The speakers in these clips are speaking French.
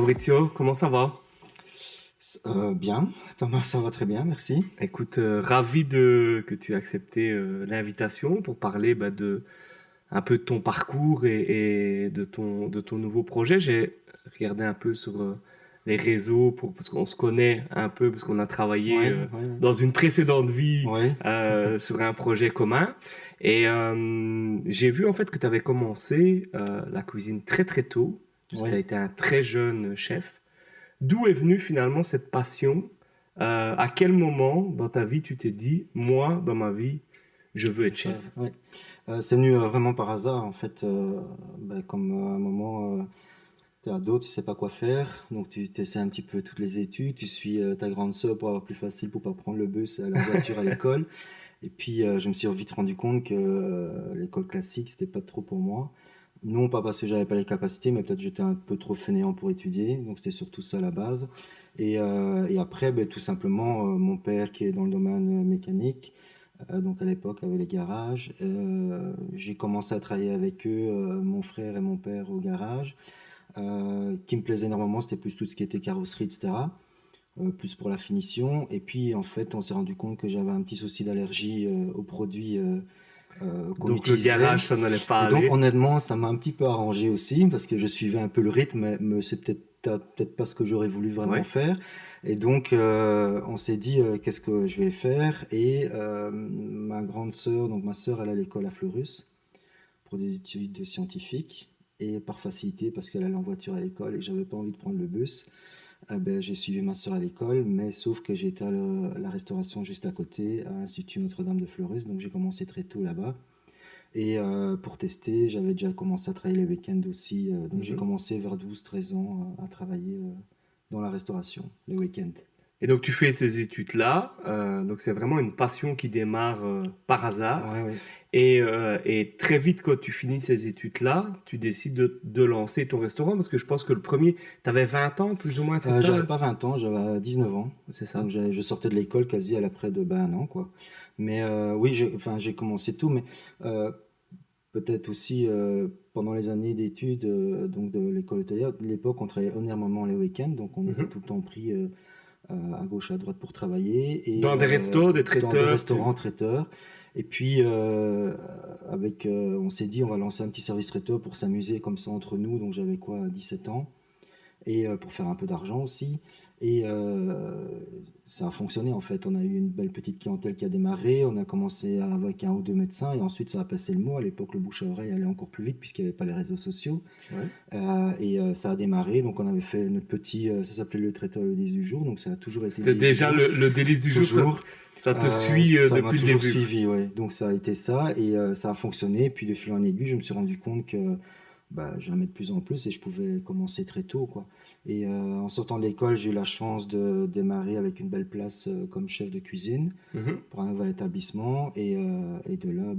Fabrizio, comment ça va? Bien, Thomas, ça va très bien, merci. Écoute, ravi que tu aies accepté l'invitation pour parler de un peu de ton parcours et de ton nouveau projet. J'ai regardé un peu sur les réseaux parce qu'on se connaît un peu, parce qu'on a travaillé Ouais, ouais, dans une précédente vie ouais, sur un projet commun. Et j'ai vu en fait que tu avais commencé la cuisine très très tôt. Tu as ouais. été un très jeune chef. D'où est venue finalement cette passion? À quel moment dans ta vie tu t'es dit, moi, dans ma vie, je veux être chef? Ouais. C'est venu vraiment par hasard, en fait. Comme à un moment, t'es ado, tu sais pas quoi faire, donc tu essaies un petit peu toutes les études, tu suis ta grande sœur pour avoir plus facile pour pas prendre le bus à la voiture à l'école. Et puis je me suis vite rendu compte que l'école classique, c'était pas trop pour moi. Non pas parce que j'avais pas les capacités, mais peut-être j'étais un peu trop fainéant pour étudier, donc c'était surtout ça la base. Et après, tout simplement, mon père qui est dans le domaine mécanique, donc à l'époque avait les garages, j'ai commencé à travailler avec eux, mon frère et mon père au garage. Qui me plaisait énormément, c'était plus tout ce qui était carrosserie, etc. Plus pour la finition. Et puis en fait, on s'est rendu compte que j'avais un petit souci d'allergie aux produits qu'on Donc le utilisait. garage, ça n'allait pas Et donc aller. honnêtement, ça m'a un petit peu arrangé aussi parce que je suivais un peu le rythme, mais c'est peut-être pas ce que j'aurais voulu vraiment Ouais. faire. Et donc on s'est dit qu'est-ce que je vais faire. Et ma grande sœur, donc ma sœur, elle est à l'école à Fleurus pour des études scientifiques. Et par facilité, parce qu'elle allait en voiture à l'école et que j'avais pas envie de prendre le bus, j'ai suivi ma sœur à l'école, mais sauf que j'étais à la restauration juste à côté, à l'Institut Notre-Dame de Fleurus, donc j'ai commencé très tôt là-bas. Et pour tester, j'avais déjà commencé à travailler les week-ends aussi, donc j'ai Mhm. commencé vers 12-13 ans à travailler dans la restauration, les week-ends. Et donc tu fais ces études-là. Donc c'est vraiment une passion qui démarre par hasard. Ouais, ouais. Et très vite, quand tu finis ces études-là, tu décides de lancer ton restaurant parce que je pense que le premier, tu avais 20 ans plus ou moins, c'est J'avais ça? pas 20 ans, j'avais 19 ans. C'est ça. Donc je sortais de l'école quasi à l'après de un an, quoi. Mais oui, enfin, j'ai commencé tout, mais euh, peut-être aussi pendant les années d'études donc de l'école hôtelière, de l'époque on travaillait énormément les week-ends, donc on était Mhm. tout le temps pris à gauche à droite pour travailler et Dans des restos, des dans des traiteurs, restaurants traiteurs. Et puis on s'est dit on va lancer un petit service traiteur pour s'amuser comme ça entre nous, donc j'avais quoi 17 ans et pour faire un peu d'argent aussi. Et ça a fonctionné en fait. On a eu une belle petite clientèle qui a démarré. On a commencé avec un ou deux médecins et ensuite ça a passé le mot. À l'époque, le bouche à oreille allait encore plus vite puisqu'il n'y avait pas les réseaux sociaux. ouais. Ça a démarré. Donc on avait fait notre petit, ça s'appelait le traiteur le 10 du jour. Donc ça a toujours été le C'était 10 du déjà jour. le délice du jour, Toujours. ça te suit Ça m'a depuis le toujours début. suivi, ouais. Donc ça a été ça et ça a fonctionné. Et puis de fil en aiguille, je me suis rendu compte que j'aimais de plus en plus et je pouvais commencer très tôt, quoi. Et en sortant de l'école, j'ai eu la chance de démarrer avec une belle place comme chef de cuisine Mhm. pour un nouvel établissement. Et de là,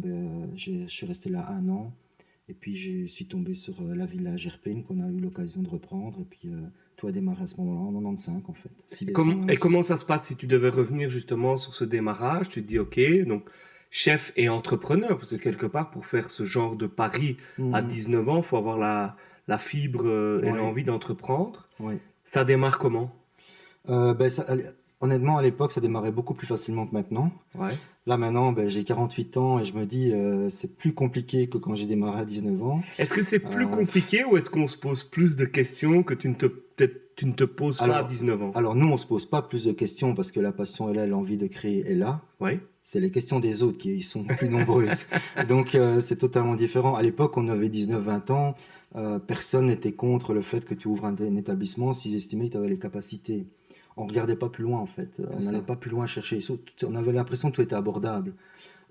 je suis resté là un an. Et puis je suis tombé sur la villa Gerpine qu'on a eu l'occasion de reprendre. Et puis tout a démarré à ce moment-là, en 95 en fait, 6 décembre Et 95. comment ça se passe si tu devais revenir justement sur ce démarrage? Tu te dis, ok, donc chef et entrepreneur, parce que quelque part, pour faire ce genre de pari à Mhm. 19 ans, il faut avoir la fibre et Ouais, l'envie d'entreprendre. ouais. Ça démarre comment? Honnêtement, à l'époque, ça démarrait beaucoup plus facilement que maintenant. Ouais. Là, maintenant, j'ai 48 ans et je me dis, c'est plus compliqué que quand j'ai démarré à 19 ans. Est-ce que c'est plus Euh, compliqué ou est-ce qu'on se pose plus de questions que peut-être tu ne te poses pas à alors, 19 ans? alors, nous, on se pose pas plus de questions parce que la passion est là, l'envie de créer est là. Oui. C'est les questions des autres qui sont plus nombreuses. Donc, c'est totalement différent. À l'époque, on avait 19-20 ans. Personne n'était contre le fait que tu ouvres un établissement s'ils estimaient que tu avais les capacités. On regardait pas plus loin, en fait. C'est On n'allait ça. pas plus loin chercher. On avait l'impression que tout était abordable.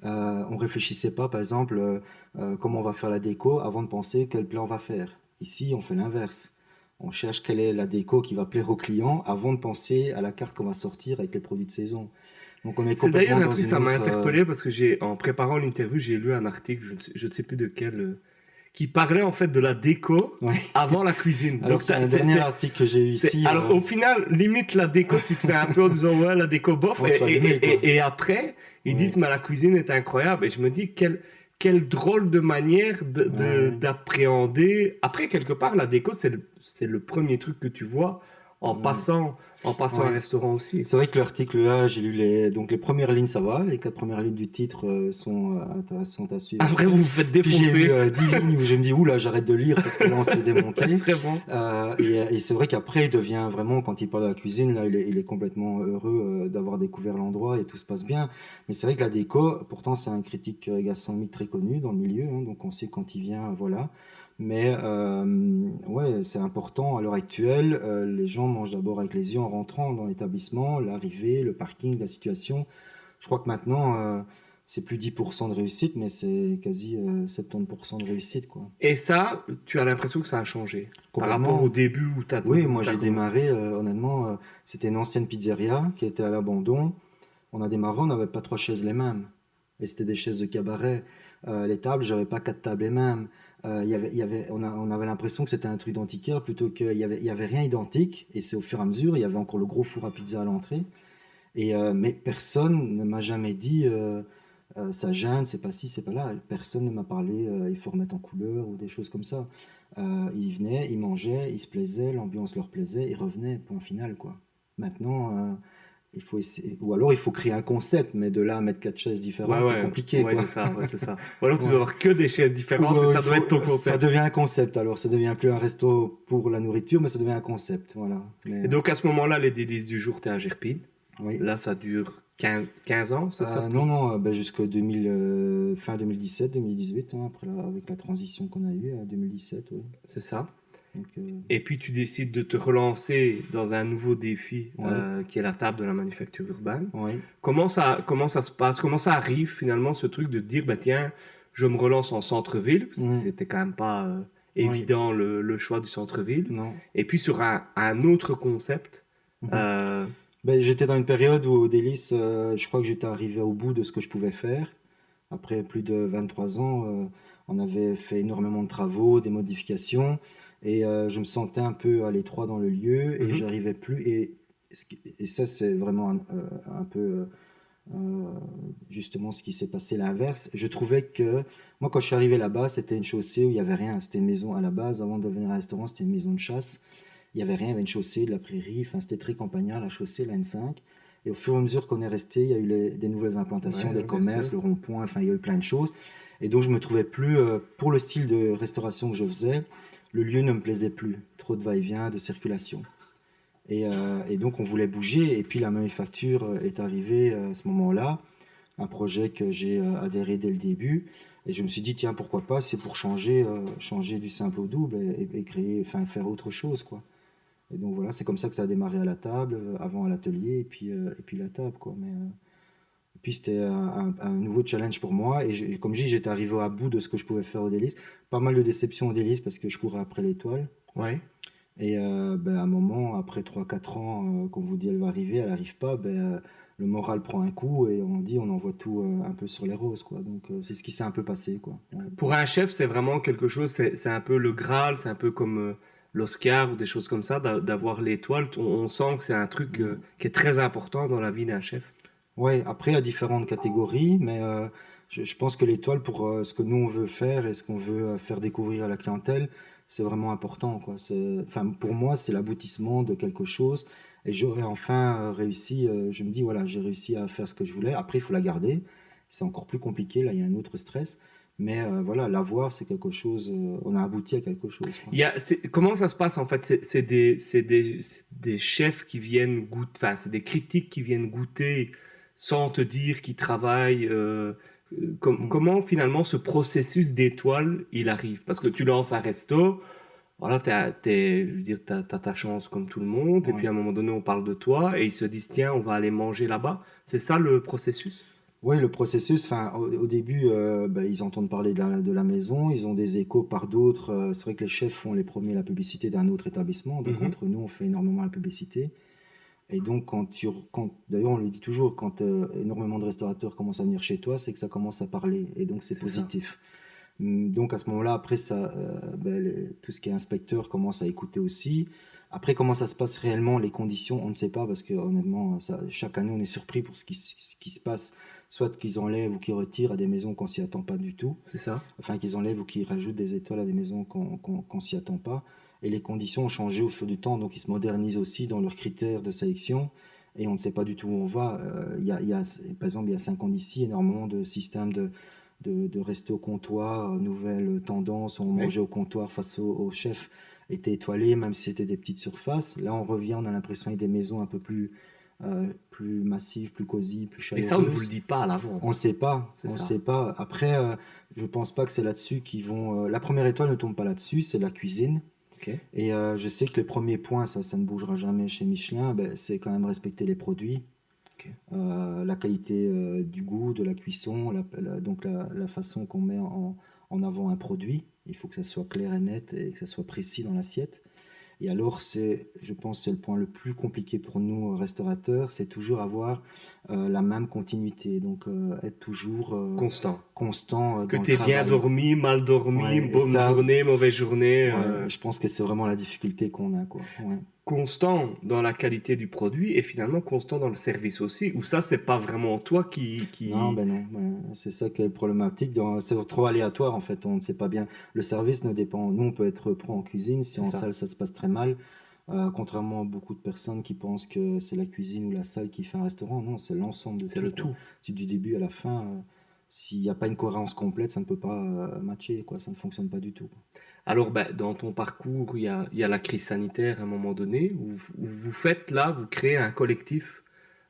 On réfléchissait pas, par exemple, comment on va faire la déco avant de penser quel plat on va faire. Ici, on fait l'inverse. On cherche quelle est la déco qui va plaire au client avant de penser à la carte qu'on va sortir avec les produits de saison. Donc on est C'est d'ailleurs complètement un dans truc, une ça m'a autre... interpellé parce que en préparant l'interview, j'ai lu un article, je ne sais plus de quel, qui parlait en fait de la déco Ouais. avant la cuisine. Alors Donc, c'est un dernier article que j'ai eu ici. alors au final, limite la déco, tu te fais un peu en disant ouais, la déco bof, On se fait allumer, quoi. et après, ils Ouais. disent mais la cuisine est incroyable. Et je me dis, quelle drôle de manière Ouais. d'appréhender. Après, quelque part, la déco, c'est le premier truc que tu vois Ouais. en passant à un Ouais. restaurant aussi. C'est vrai que l'article là, j'ai lu donc les premières lignes, ça va, les 4 premières lignes du titre sont intéressantes à suivre Après, vous après. vous faites Puis j'ai vu défoncer. 10 lignes où je me dis, oula, j'arrête de lire parce que là, on se fait démonter. Vraiment. Et c'est vrai qu'après, il devient vraiment, quand il parle de la cuisine, là, il est complètement heureux d'avoir découvert l'endroit et tout se passe bien. Mais c'est vrai que la déco, pourtant, c'est un critique gastronomique très connu dans le milieu, hein, donc on sait quand il vient, voilà. Mais ouais, c'est important à l'heure actuelle. Les gens mangent d'abord avec les yeux en rentrant dans l'établissement, l'arrivée, le parking, la situation. Je crois que maintenant, c'est plus 10% de réussite, mais c'est quasi 70% de réussite, quoi. Et ça, tu as l'impression que ça a changé par rapport au Complètement. début Oui, où moi t'as j'ai commencé. démarré, honnêtement, c'était une ancienne pizzeria qui était à l'abandon. On a démarré, on n'avait pas 3 chaises les mêmes. Et c'était des chaises de cabaret. Les tables, j'avais pas 4 tables les mêmes. On avait l'impression que c'était un truc d'antiquaire plutôt qu'il y avait rien identique. Et c'est au fur et à mesure, il y avait encore le gros four à pizza à l'entrée. Mais personne ne m'a jamais dit ça gêne, c'est pas ci, c'est pas là. Personne ne m'a parlé il faut remettre en couleur ou des choses comme ça. Ils venaient, ils mangeaient, ils se plaisaient, l'ambiance leur plaisait, ils revenaient, point final quoi. Maintenant, il faut essayer, ou alors il faut créer un concept, mais de là à mettre 4 chaises Ouais, différentes, c'est ouais, compliqué ouais, quoi. c'est ça, ouais, c'est ça. Ou alors tu dois Ouais. avoir que des chaises Ou différentes et ça doit être ton ça concept. devient un concept alors, ça devient plus un resto pour la nourriture, mais ça devient un concept, voilà. Et donc à ce moment-là, les délices du jour, t'es à Gerpine. Oui. Là, ça dure 15 ans, c'est ça, Non, plus? non, ben, jusqu'au 2000, fin 2017, 2018, hein, après avec la transition qu'on a eue, 2017, oui. C'est ça. Donc, Et puis tu décides de te relancer dans un nouveau défi oui, qui est la table de la manufacture urbaine. oui. Comment ça se passe? Comment ça arrive finalement ce truc de te dire, bah tiens, je me relance en centre-ville, parce que Mhm. c'était quand même pas Oui, évident le choix du centre-ville, non. et puis sur un autre concept. Mhm. euh, Ben, j'étais dans une période où au Délices, je crois que j'étais arrivé au bout de ce que je pouvais faire. Après plus de 23 ans, on avait fait énormément de travaux, des modifications, et je me sentais un peu à l'étroit dans le lieu, et mhm, j'arrivais plus. Et ça, c'est vraiment un peu justement ce qui s'est passé l'inverse. Je trouvais que, moi, quand je suis arrivé là-bas, c'était une chaussée où il n'y avait rien. C'était une maison à la base, avant de devenir un restaurant, c'était une maison de chasse. Il n'y avait rien, il y avait une chaussée, de la prairie, enfin, c'était très campagnard, la chaussée, la N5. Et au fur et à mesure qu'on est resté, il y a eu des nouvelles implantations, ouais, des bien sûr. commerces, le rond-point, enfin, il y a eu plein de choses. Et donc, je me trouvais plus, pour le style de restauration que je faisais, le lieu ne me plaisait plus. Trop de va-et-vient, de circulation. Et donc, on voulait bouger. Et puis, la manufacture est arrivée à ce moment-là, un projet que j'ai adhéré dès le début. Et je me suis dit, tiens, pourquoi pas, c'est pour changer du simple au double et créer, enfin, faire autre chose, quoi. Et donc voilà, c'est comme ça que ça a démarré à la table, avant à l'atelier, et puis la table, quoi. Et puis c'était un nouveau challenge pour moi. Et comme je dis, j'étais arrivé à bout de ce que je pouvais faire au délice. Pas mal de déceptions au délice parce que je courais après l'étoile. Ouais. Et ben, à un moment, après 3 4 ans, qu'on vous dit elle va arriver, elle n'arrive pas, ben, le moral prend un coup et on dit on envoie tout un peu sur les roses, quoi. Donc c'est ce qui s'est un peu passé, quoi. Ouais. Pour un chef, c'est vraiment quelque chose, c'est un peu le Graal, c'est un peu comme l'Oscar ou des choses comme ça, d'avoir l'étoile. On sent que c'est un truc Mm. qui est très important dans la vie d'un chef. Ouais, après, il y a différentes catégories, mais je pense que l'étoile, pour ce que nous on veut faire et ce qu'on veut faire découvrir à la clientèle, c'est vraiment important, quoi. Enfin, pour moi, c'est l'aboutissement de quelque chose. Et j'aurais enfin réussi, je me dis, voilà, j'ai réussi à faire ce que je voulais. Après, il faut la garder. C'est encore plus compliqué, là, il y a un autre stress. Mais voilà, l'avoir, c'est quelque chose, on a abouti à quelque chose, quoi. Comment ça se passe en fait? C'est des chefs qui viennent goûter, enfin, c'est des critiques qui viennent goûter sans te dire qu'ils travaillent. Mm. Comment finalement ce processus d'étoile il arrive? Parce que tu lances un resto, voilà, je veux dire, t'as ta chance comme tout le monde, et puis Ouais. à un moment donné on parle de toi et ils se disent tiens, on va aller manger là-bas. C'est ça le processus? Oui, le processus, enfin, au début, bah, ils entendent parler de la maison, ils ont des échos par d'autres. C'est vrai que les chefs font les premiers la publicité d'un autre établissement, donc Mhm. entre nous, on fait énormément la publicité. Et donc, d'ailleurs, on le dit toujours, quand énormément de restaurateurs commencent à venir chez toi, c'est que ça commence à parler, et donc c'est C'est ça. positif. Donc à ce moment-là, après, ça, ben, tout ce qui est inspecteur commence à écouter aussi. Après, comment ça se passe réellement, les conditions, on ne sait pas parce que honnêtement, chaque année, on est surpris pour ce qui se passe, soit qu'ils enlèvent ou qu'ils retirent à des maisons qu'on s'y attend pas du tout, C'est ça? enfin qu'ils enlèvent ou qu'ils rajoutent des étoiles à des maisons qu'on s'y attend pas. Et les conditions ont changé au fil du temps, donc ils se modernisent aussi dans leurs critères de sélection. Et on ne sait pas du tout où on va. Par exemple, il y a 5 ans d'ici, énormément de systèmes de resto comptoir, nouvelles tendances, on Oui. mangeait au comptoir face au chef, étaient étoilés, même si c'était des petites surfaces. Là, on revient, on a l'impression qu'il y a des maisons un peu plus massives, plus cosy, plus Mais ça, on ne vous le chaleureuses. dit pas à On ne l'avance. sait pas, C'est on ne ça. sait pas. Après, je pense pas que c'est là-dessus qu'ils vont. La première étoile ne tombe pas là-dessus, c'est la cuisine. Ok. Et je sais que les premiers points, ça ne bougera jamais chez Michelin, ben, c'est quand même respecter les produits, Ok. la qualité du goût, de la cuisson, donc la façon qu'on met en avant un produit. Il faut que ça soit clair et net et que ça soit précis dans l'assiette. Et alors, je pense, c'est le point le plus compliqué pour nous, restaurateurs, c'est toujours avoir la même continuité, donc être toujours Constant. constant Que dans le tu aies bien travail. dormi, mal dormi, Ouais, et bonne ça, journée, mauvaise journée. ouais, je pense que c'est vraiment la difficulté qu'on a, quoi. Ouais. Constant dans la qualité du produit et finalement constant dans le service aussi. Ou ça, c'est pas vraiment toi Non, qui... ben non, c'est ça qui est problématique. C'est trop aléatoire en fait, on ne sait pas bien. Le service ne dépend. Nous, on peut être pro en cuisine, si C'est en ça. salle ça se passe très mal. Contrairement à beaucoup de personnes qui pensent que c'est la cuisine ou la salle qui fait un restaurant, non, c'est l'ensemble de C'est tout, le quoi. tout. Du début à la fin, s'il n'y a pas une cohérence complète, ça ne peut pas matcher, quoi. Ça ne fonctionne pas du tout, quoi. Alors, ben, dans ton parcours, il y a la crise sanitaire à un moment donné où vous faites là, vous créez un collectif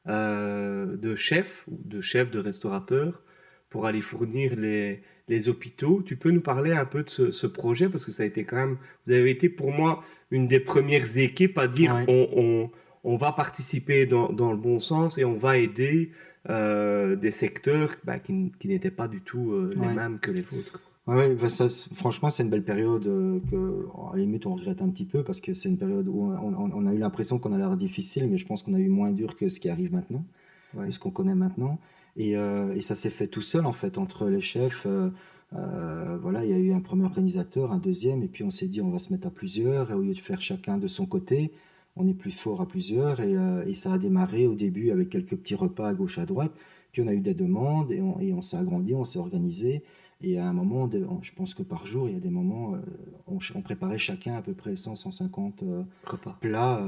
de chefs ou de chefs de restaurateurs pour aller fournir les hôpitaux. Tu peux nous parler un peu de ce projet parce que ça a été quand même, vous avez été pour moi une des premières équipes à dire Ouais. on va participer dans le bon sens et on va aider des secteurs bah, qui n'étaient pas du tout les Ouais. mêmes que les vôtres. Ouais, ouais, bah ça, franchement, c'est une belle période à la limite, on regrette un petit peu parce que c'est une période où on a eu l'impression qu'on allait avoir difficile, mais je pense qu'on a eu moins dur que ce qui arrive maintenant, de Ouais. ce qu'on connaît maintenant. Et ça s'est fait tout seul, en fait, entre les chefs. Voilà, il y a eu un premier organisateur, un deuxième, et puis on s'est dit, on va se mettre à plusieurs, et au lieu de faire chacun de son côté, on est plus fort à plusieurs, et ça a démarré au début avec quelques petits repas à gauche, à droite, puis on a eu des demandes, et on s'est agrandi, on s'est organisé, et à un moment, je pense que par jour, il y a des moments, on préparait chacun à peu près 100-150 Repas. plats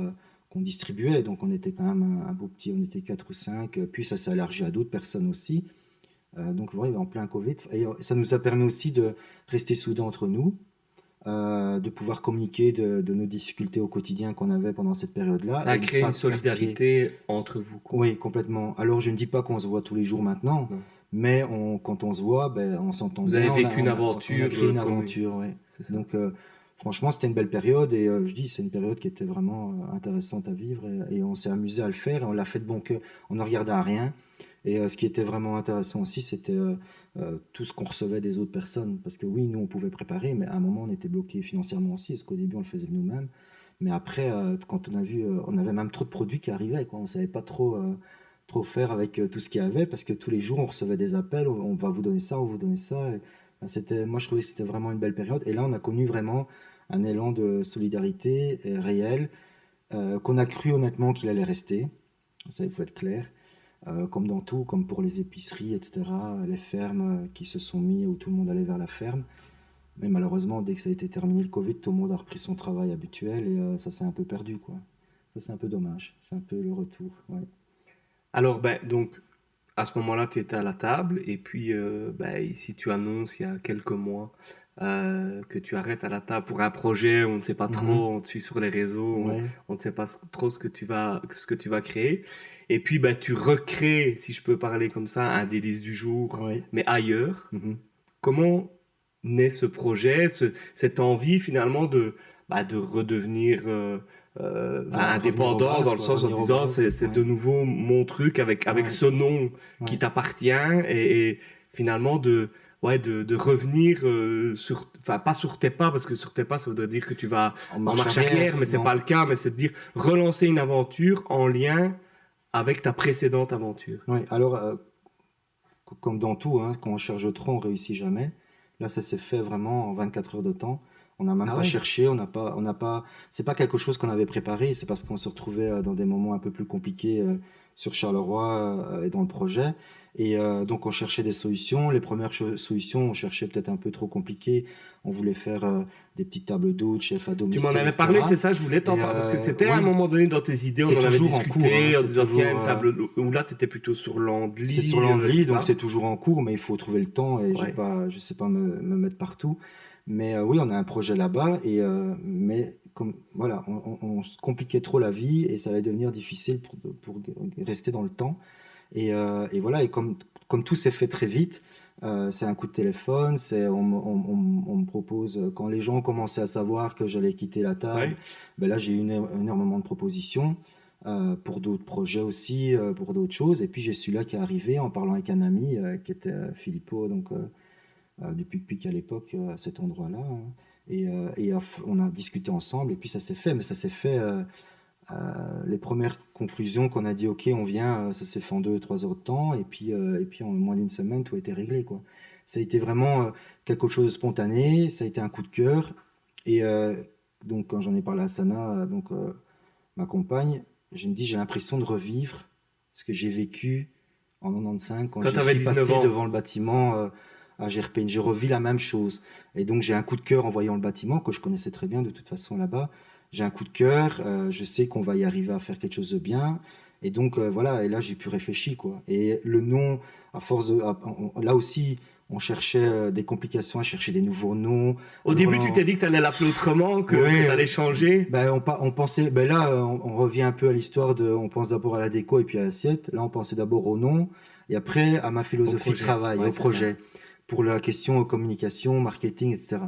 qu'on distribuait. Donc on était quand même un beau petit, on était 4 ou 5. Puis ça s'est élargi à d'autres personnes aussi. Donc ouais, en plein Covid. Et ça nous a permis aussi de rester soudés entre nous, de pouvoir communiquer de nos difficultés au quotidien qu'on avait pendant cette période-là Ça a et ne créé pas une perdre pied. solidarité entre vous, quoi. Oui, complètement. Alors, je ne dis pas qu'on se voit tous les jours maintenant, Non. mais quand on se voit, ben, on s'entend Vous avez bien. vécu une On a aventure créé une commune. aventure, ouais. C'est ça. Donc, franchement, c'était une belle période et je dis, c'est une période qui était vraiment intéressante à vivre et on s'est amusé à le faire et on l'a fait de bon cœur. On ne regardait à rien. Et ce qui était vraiment intéressant aussi, c'était tout ce qu'on recevait des autres personnes. Parce que oui, nous, on pouvait préparer, mais à un moment, on était bloqué financièrement aussi, parce qu'au début, on le faisait de nous-mêmes. Mais après, quand on a vu, on avait même trop de produits qui arrivaient, quoi. On ne savait pas trop faire avec tout ce qu'il y avait, parce que tous les jours, on recevait des appels, on va vous donner ça, on va vous donner ça. Et, ben, moi, je trouvais que c'était vraiment une belle période. Et là, on a connu vraiment un élan de solidarité réel, qu'on a cru honnêtement qu'il allait rester. Ça, il faut être clair. Comme dans tout, comme pour les épiceries, etc., les fermes qui se sont mis où tout le monde allait vers la ferme. Mais malheureusement, dès que ça a été terminé le Covid, tout le monde a repris son travail habituel et ça s'est un peu perdu, quoi. Ça, c'est un peu dommage. C'est un peu le retour. Ouais. Alors, ben, donc, à ce moment-là, tu étais à la table, et puis, ben, ici, tu annonces il y a quelques mois que tu arrêtes à la table pour un projet, on ne sait pas Mhm. trop, on te suit sur les réseaux, Ouais. on ne sait pas trop ce que tu vas créer. Et puis, ben, tu recrées, si je peux parler comme ça, un délice du jour, Ouais. mais ailleurs. Mhm. Comment naît ce projet, cette envie finalement bah, de redevenir enfin, Bah, revenir aux indépendant bases, dans le quoi. sens en Revenir aux disant bases. c'est Ouais. de nouveau mon truc avec Ouais. ce nom qui Ouais. t'appartient et finalement ouais, de revenir enfin pas sur tes pas parce que sur tes pas ça voudrait dire que tu vas En en marche marche arrière arrière, mais c'est non. pas le cas mais c'est de dire relancer une aventure en lien avec ta précédente aventure. Ouais. Alors, comme dans tout, hein, quand on cherche trop, on réussit jamais. Là, ça s'est fait vraiment en 24 heures de temps. On n'a même Ah pas ouais? cherché, on n'a pas, c'est pas quelque chose qu'on avait préparé, c'est parce qu'on se retrouvait dans des moments un peu plus compliqués sur Charleroi et dans le projet. Et donc on cherchait des solutions. Les premières solutions, on cherchait peut-être un peu trop compliqué. On voulait faire des petites tables d'hôtes, chef à Tu m'en domicile, avais parlé, c'est etc. ça, je voulais t'en Et parler, parce que c'était à un oui, moment donné dans tes idées, on c'est en avait toujours en cours, hein, discuté, en c'est disant, tiens, toujours. une table, ou là, tu étais plutôt sur C'est sur l'Andely, c'est Landly, donc ça? c'est toujours en cours, mais il faut trouver le temps et j'ai Ouais. pas, je sais pas me mettre partout. Mais oui, on a un projet là-bas et mais comme voilà, on se compliquait trop la vie et ça allait devenir difficile pour rester dans le temps. Et voilà, et comme tout s'est fait très vite, c'est un coup de téléphone, on me propose, quand les gens commençaient à savoir que j'allais quitter la table, Ouais. ben là j'ai eu énormément de propositions pour d'autres projets aussi, pour d'autres choses. Et puis j'ai celui-là qui est arrivé en parlant avec un ami qui était Filippo, donc du Puc à l'époque, à cet endroit-là, hein. On a discuté ensemble et puis ça s'est fait, mais ça s'est fait. Les premières conclusions qu'on a dit ok on vient, ça s'est fait en 2 3 heures de temps et puis en moins d'une semaine tout a été réglé quoi. Ça a été vraiment quelque chose de spontané, ça a été un coup de cœur et donc quand j'en ai parlé à Sana, ma compagne, je me dis j'ai l'impression de revivre ce que j'ai vécu en 95 quand Quand je tu avais suis 19 passé ans. devant le bâtiment à Gerpine. J'ai revu la même chose. Et donc j'ai un coup de cœur en voyant le bâtiment que je connaissais très bien de toute façon là-bas. J'ai un coup de cœur, je sais qu'on va y arriver à faire quelque chose de bien. Et donc voilà, et là j'ai pu réfléchir quoi. Et le nom, à force de, là aussi, on cherchait des complications à chercher des nouveaux noms. Au Alors début, tu t'es dit que tu allais l'appeler autrement, que tu ouais, allais changer. ben on pensait, ben là on revient un peu à l'histoire de, on pense d'abord à la déco et puis à l'assiette. Là on pensait d'abord au nom et après à ma Au philosophie de projet. travail, Ouais, au c'est ça. projet, pour la question communication, marketing, etc.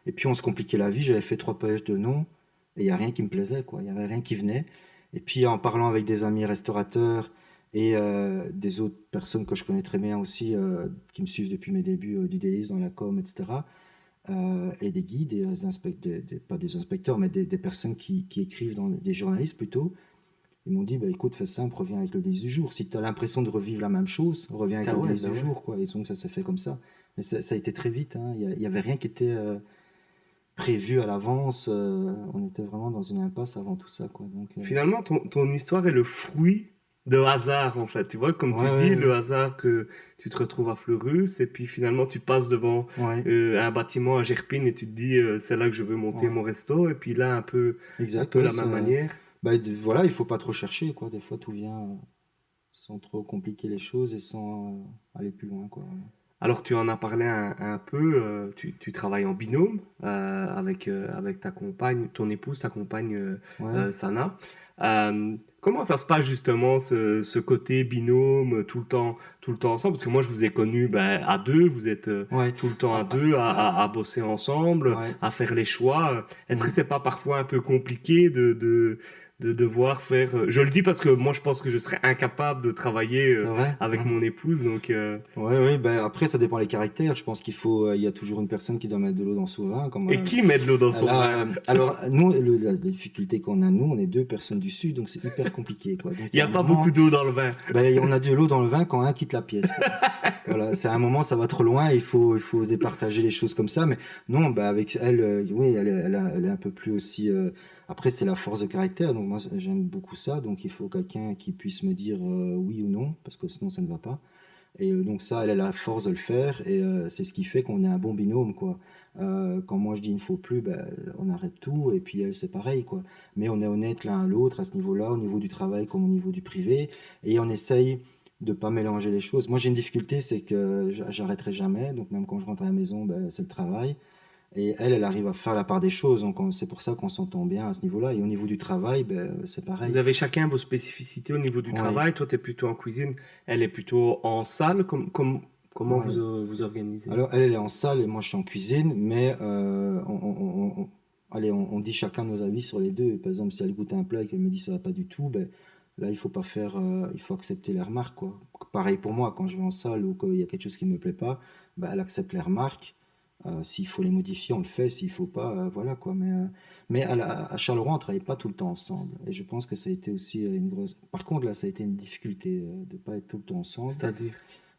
Et puis on se compliquait la vie. J'avais fait 3 pages de noms et il y a rien qui me plaisait quoi. Il y avait rien qui venait. Et puis en parlant avec des amis restaurateurs et des autres personnes que je connais très bien aussi, qui me suivent depuis mes débuts du délice dans la com, etc. Et des guides, pas des inspecteurs, mais des personnes qui écrivent, des journalistes plutôt. Ils m'ont dit, bah, écoute, fais simple, reviens avec le 10 du jour. Si tu as l'impression de revivre la même chose, reviens avec C'était, le ouais, 10 ben du ouais. jour. Quoi. Et donc ça s'est fait comme ça. Mais ça a été très vite. Hein. Il n'y avait rien qui était prévu à l'avance. On était vraiment dans une impasse avant tout ça. Quoi. Donc, Finalement, ton histoire est le fruit de hasard, en fait. Tu vois, comme ouais, tu ouais, dis, ouais. le hasard que tu te retrouves à Fleurus, et puis finalement, tu passes devant Ouais, un bâtiment à Gerpine et tu te dis, c'est là que je veux monter ouais. mon resto, et puis là, un Exact, peu ouais. la même manière. Bah, voilà, il faut pas trop chercher. Quoi. Des fois, tout vient sans trop compliquer les choses et sans aller plus loin. Quoi. Alors, tu en as parlé un peu, tu travailles en binôme avec ta compagne, ton épouse, ta compagne Ouais. Sana. Comment ça se passe justement ce côté binôme tout le temps ensemble? Parce que moi je vous ai connus ben, à deux, vous êtes Ouais. tout le temps à Ah, deux ah, à bosser ensemble, ouais. à faire les choix. Est-ce que Mhm. c'est pas parfois un peu compliqué de devoir faire... Je le dis parce que moi je pense que je serais incapable de travailler C'est vrai? avec Mhm. mon épouse, donc... Ouais, ouais, ben après, ça dépend des caractères. Je pense qu'il faut, il y a toujours une personne qui doit mettre de l'eau dans son vin, comme Et qui met de l'eau dans son vin? alors, nous, la difficulté qu'on a, nous, on est deux personnes du Sud, donc c'est hyper compliqué, quoi. Donc, Il il y n'y a a un pas beaucoup moment, d'eau dans le vin. ben, on a de l'eau dans le vin quand un quitte la pièce, quoi. Voilà, c'est un moment, ça va trop loin, il faut départager les choses comme ça. Mais non, bah avec elle, oui, elle est un peu plus aussi. Après, c'est la force de caractère, donc moi j'aime beaucoup ça. Donc il faut quelqu'un qui puisse me dire oui ou non, parce que sinon ça ne va pas. Et donc ça, elle a la force de le faire, et c'est ce qui fait qu'on est un bon binôme, quoi. Quand moi je dis il ne faut plus, ben, on arrête tout, et puis elle c'est pareil, quoi. Mais on est honnête l'un à l'autre à ce niveau-là, au niveau du travail comme au niveau du privé, et on essaye de pas mélanger les choses. Moi j'ai une difficulté, c'est que j'arrêterai jamais, donc même quand je rentre à la maison, ben, c'est le travail. Et elle, elle arrive à faire la part des choses, donc c'est pour ça qu'on s'entend bien à ce niveau-là. Et au niveau du travail, ben, c'est Vous pareil. avez chacun vos spécificités au niveau du Ouais, travail. Toi, tu es plutôt en cuisine, elle est plutôt en salle. Comment ouais. vous organisez? Alors, elle est en salle et moi, je suis en cuisine, mais allez, on dit chacun nos avis sur les deux. Par exemple, si elle goûte un plat et qu'elle me dit ça va pas du tout, ben, là, il faut pas faire, il faut accepter les remarques, quoi. Pareil pour moi, quand je vais en salle ou qu'il y a quelque chose qui me plaît pas, ben, elle accepte les remarques. S'il faut les modifier, on le fait. S'il faut pas, voilà, quoi. Mais à Charleroi, on travaille pas tout le temps ensemble. Et je pense que ça a été aussi une grosse. Par contre, là, ça a été une difficulté de pas être tout le temps ensemble. C'est-à-dire,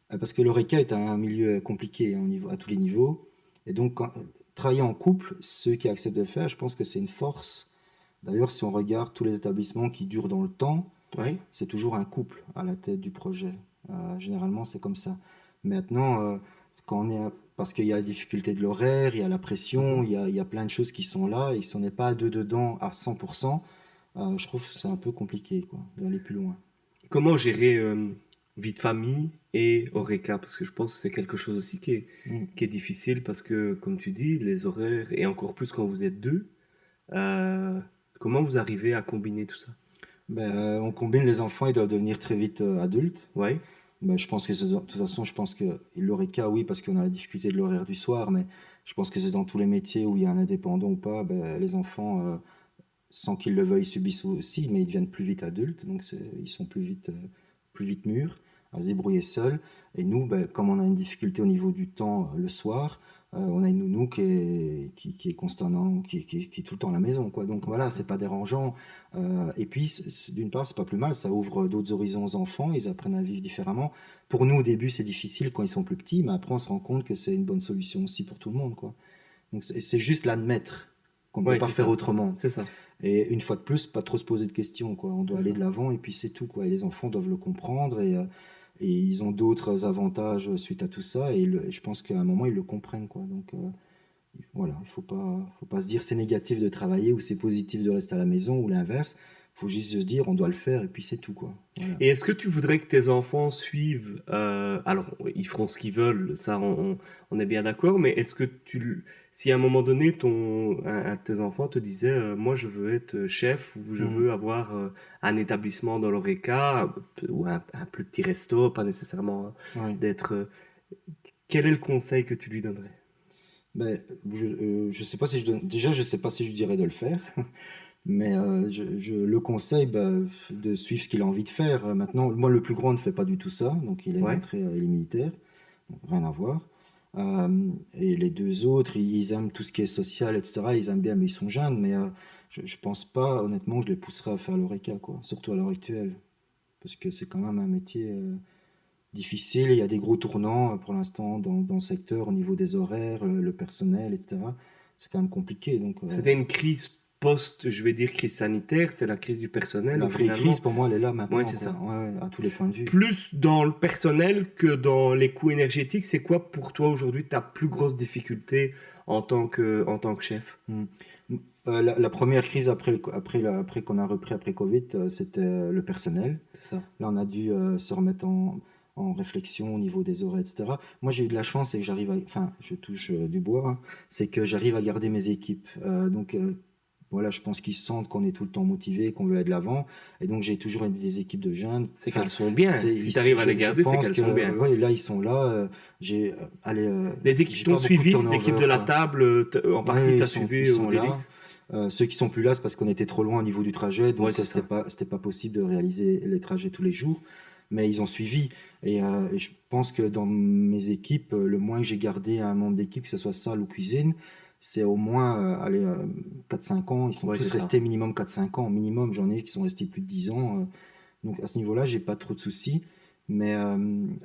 Parce que l'ORECA est un milieu compliqué, hein, à tous les niveaux. Et donc, travailler en couple, ceux qui acceptent de le faire, je pense que c'est une force. D'ailleurs, si on regarde tous les établissements qui durent dans le temps, Oui. c'est toujours un couple à la tête du projet. Généralement, c'est comme ça. Maintenant, quand on est parce qu'il y a la difficulté de l'horaire, il y a la pression, Mhm. il y a plein de choses qui sont là, et si on n'est pas à deux dedans à 100%, je trouve que c'est un peu compliqué, quoi, d'aller plus loin. Comment gérer vie de famille et Horeca? Parce que je pense que c'est quelque chose aussi Mm. qui est difficile parce que, comme tu dis, les horaires, et encore plus quand vous êtes deux, euh, comment vous arrivez à combiner tout ça? Ben, on combine les enfants, ils doivent devenir très vite adultes. Oui, Ben, je pense que de toute façon, je pense que l'ORECA, oui, parce qu'on a la difficulté de l'horaire du soir, mais je pense que c'est dans tous les métiers où il y a un indépendant ou pas, ben, les enfants, sans qu'ils le veuillent, subissent aussi, mais ils deviennent plus vite adultes, donc ils sont plus vite mûrs à se débrouiller seuls. Et nous, ben, comme on a une difficulté au niveau du temps le soir, on a une nounou qui est constamment, qui est tout le temps à la maison, quoi. Donc c'est voilà, ça. c'est pas dérangeant. Et puis, d'une part, c'est pas plus mal, ça ouvre d'autres horizons aux enfants, ils apprennent à vivre différemment. Pour nous, au début, c'est difficile quand ils sont plus petits, mais après, on se rend compte que c'est une bonne solution aussi pour tout le monde, quoi. Donc c'est juste l'admettre qu'on ne peut Oui, pas c'est faire ça. autrement. C'est ça. Et une fois de plus, pas trop se poser de questions, quoi. On doit C'est aller ça. de l'avant et puis c'est tout, quoi. Et les enfants doivent le comprendre et ils ont d'autres avantages suite à tout ça et je pense qu'à un moment ils le comprennent, quoi. Donc voilà, il faut pas se dire c'est négatif de travailler ou c'est positif de rester à la maison ou l'inverse. Il faut juste se dire on doit le faire et puis c'est tout, quoi. Voilà. Et est-ce que tu voudrais que tes enfants suivent, alors ils feront ce qu'ils veulent, ça on est bien d'accord, mais est-ce que si à un moment donné un de tes enfants te disait, moi je veux être chef ou je Mhm. veux avoir un établissement dans l'Horeca ou un plus petit resto, pas nécessairement Ouais. d'être, quel est le conseil que tu lui donnerais? Ben, je sais pas si déjà je sais pas si je dirais de le faire. Mais je le conseille bah, de suivre ce qu'il a envie de faire. Maintenant, moi, le plus grand ne fait pas du tout ça, donc il est Ouais, rentré, il est militaire, donc rien à voir. Et les deux autres, ils aiment tout ce qui est social, etc. Ils aiment bien, mais ils sont jeunes. Mais je pense pas, honnêtement, que je les pousserai à faire l'ORECA, quoi. Surtout à l'heure actuelle, parce que c'est quand même un métier difficile. Il y a des gros tournants pour l'instant dans le secteur au niveau des horaires, le personnel, etc. C'est quand même compliqué, donc. c'était une crise je vais dire crise sanitaire, c'est la crise du personnel La où vraie finalement, crise, pour moi, elle est là ouais maintenant, c'est quoi. ça. Ouais, ouais, à tous les points de vue. Plus dans le personnel que dans les coûts énergétiques, c'est quoi pour toi aujourd'hui ta plus grosse difficulté en tant que chef? Mm. La première crise après qu'on a repris après Covid, c'était le personnel. C'est ça. Là, on a dû se remettre en réflexion au niveau des horaires, etc. Moi, j'ai eu de la chance et que enfin, je touche du bois, hein, c'est que j'arrive à garder mes équipes. Donc, voilà, je pense qu'ils sentent qu'on est tout le temps motivé, qu'on veut aller de l'avant. Et donc, j'ai toujours des équipes de jeunes. C'est qu'elles Enfin, sont bien. Si tu arrives à les je garder, c'est pense qu'elles que, sont bien. ouais, là, ils sont là. Allez, Les équipes j'ai t'ont pas beaucoup de suivi, l'équipe turnover, de la quoi. table, en partie Oui, t'as ils suivi au sont là. délice. Ceux qui sont plus là, c'est parce qu'on était trop loin au niveau du trajet, Ouais, donc c'est ça. c'était pas possible de réaliser les trajets tous les jours. Mais ils ont suivi. Et je pense que dans mes équipes, le moins que j'ai gardé un membre d'équipe, que ce soit salle ou cuisine, c'est au moins 4-5 ans. Ils sont Ouais, c'est tous ça. restés minimum 4-5 ans. Minimum, j'en ai qui sont restés plus de 10 ans. Donc à ce niveau-là, j'ai pas trop de soucis. Mais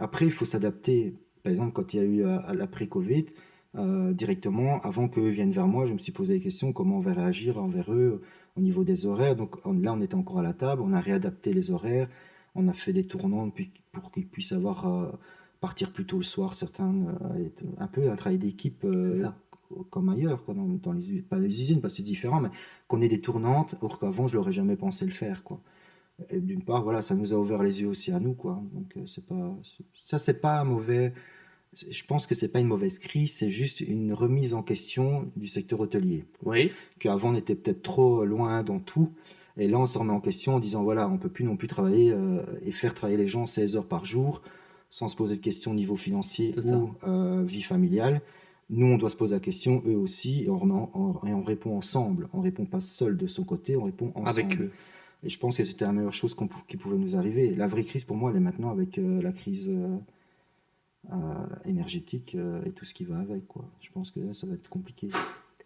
après, il faut s'adapter. Par exemple, quand il y a eu à l'après-Covid, directement, avant qu'eux viennent vers moi, je me suis posé la question comment on va réagir envers eux au niveau des horaires. Donc là, on était encore à la table, on a réadapté les horaires, on a fait des tournants pour qu'ils puissent partir plus tôt le soir, certains, un peu un travail d'équipe C'est ça. comme ailleurs, quoi, dans pas les usines, parce que c'est différent, mais qu'on ait des tournantes, or qu'avant, je n'aurais jamais pensé le faire, quoi. Et d'une part, voilà, ça nous a ouvert les yeux aussi à nous, quoi. Donc, c'est pas un mauvais. Je pense que c'est pas une mauvaise crise, c'est juste une remise en question du secteur hôtelier. Oui. Qu'avant, on était peut-être trop loin dans tout. Et là, on se remet en question en disant, voilà, on peut plus non plus travailler et faire travailler les gens 16 heures par jour sans se poser de questions au niveau financier C'est ça. ou vie familiale. Nous, on doit se poser la question, eux aussi, et on répond ensemble. On répond pas seul de son côté, on répond Avec ensemble. eux. Et je pense que c'était la meilleure chose qui pouvait nous arriver. La vraie crise, pour moi, elle est maintenant avec la crise énergétique et tout ce qui va avec, quoi. Je pense que là, ça va être compliqué.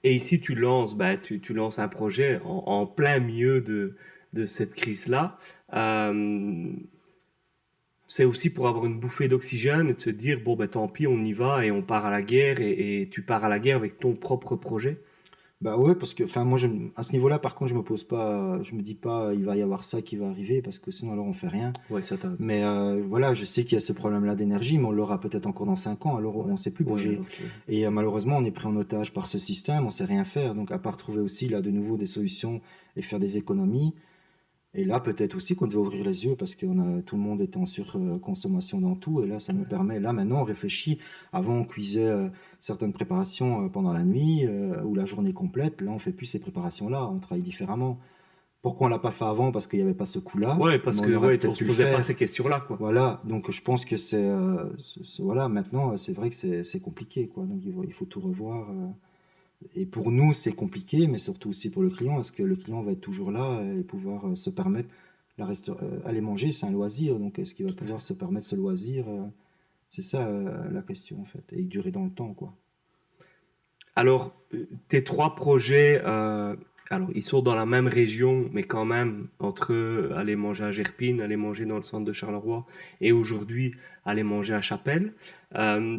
Et ici, tu lances, bah, tu lances un projet en plein milieu de cette crise-là. Euh, c'est aussi pour avoir une bouffée d'oxygène et de se dire, bon, ben tant pis, on y va et on part à la guerre et tu pars à la guerre avec ton propre projet. Bah ouais, parce que, enfin, moi, à ce niveau-là, par contre, je me pose pas, je me dis pas, il va y avoir ça qui va arriver, parce que sinon, alors, on fait rien. Ouais, ça t'as raison. Mais voilà, je sais qu'il y a ce problème-là d'énergie, mais on l'aura peut-être encore dans 5 ans, alors on ne sait plus Ouais, bouger. ok. Et malheureusement, on est pris en otage par ce système, on ne sait rien faire. Donc, à part trouver aussi, là, de nouveau des solutions et faire des économies. Et là, peut-être aussi qu'on devait ouvrir les yeux parce que tout le monde est en surconsommation dans tout. Et là, ça nous permet, là, maintenant, on réfléchit. Avant, on cuisait certaines préparations pendant la nuit ou la journée complète. Là, on fait plus ces préparations-là, on travaille différemment. Pourquoi on l'a pas fait avant? Parce qu'il n'y avait pas ce coût-là, Ouais, mais parce on que aurait ouais, on peut-être se pu le posait pas faire. ces questions-là, quoi. Voilà, donc je pense que voilà, maintenant, c'est vrai que c'est compliqué, quoi. Donc il faut tout revoir. Et pour nous, c'est compliqué, mais surtout aussi pour le client, parce que le client va être toujours là et pouvoir se permettre aller manger, c'est un loisir, donc est-ce qu'il va Tout à fait. pouvoir se permettre ce loisir? C'est ça la question en fait, et durer dans le temps, quoi. Alors, tes trois projets, alors ils sont dans la même région, mais quand même, entre aller manger à Gerpine, aller manger dans le centre de Charleroi, et aujourd'hui aller manger à Chapelle. Euh,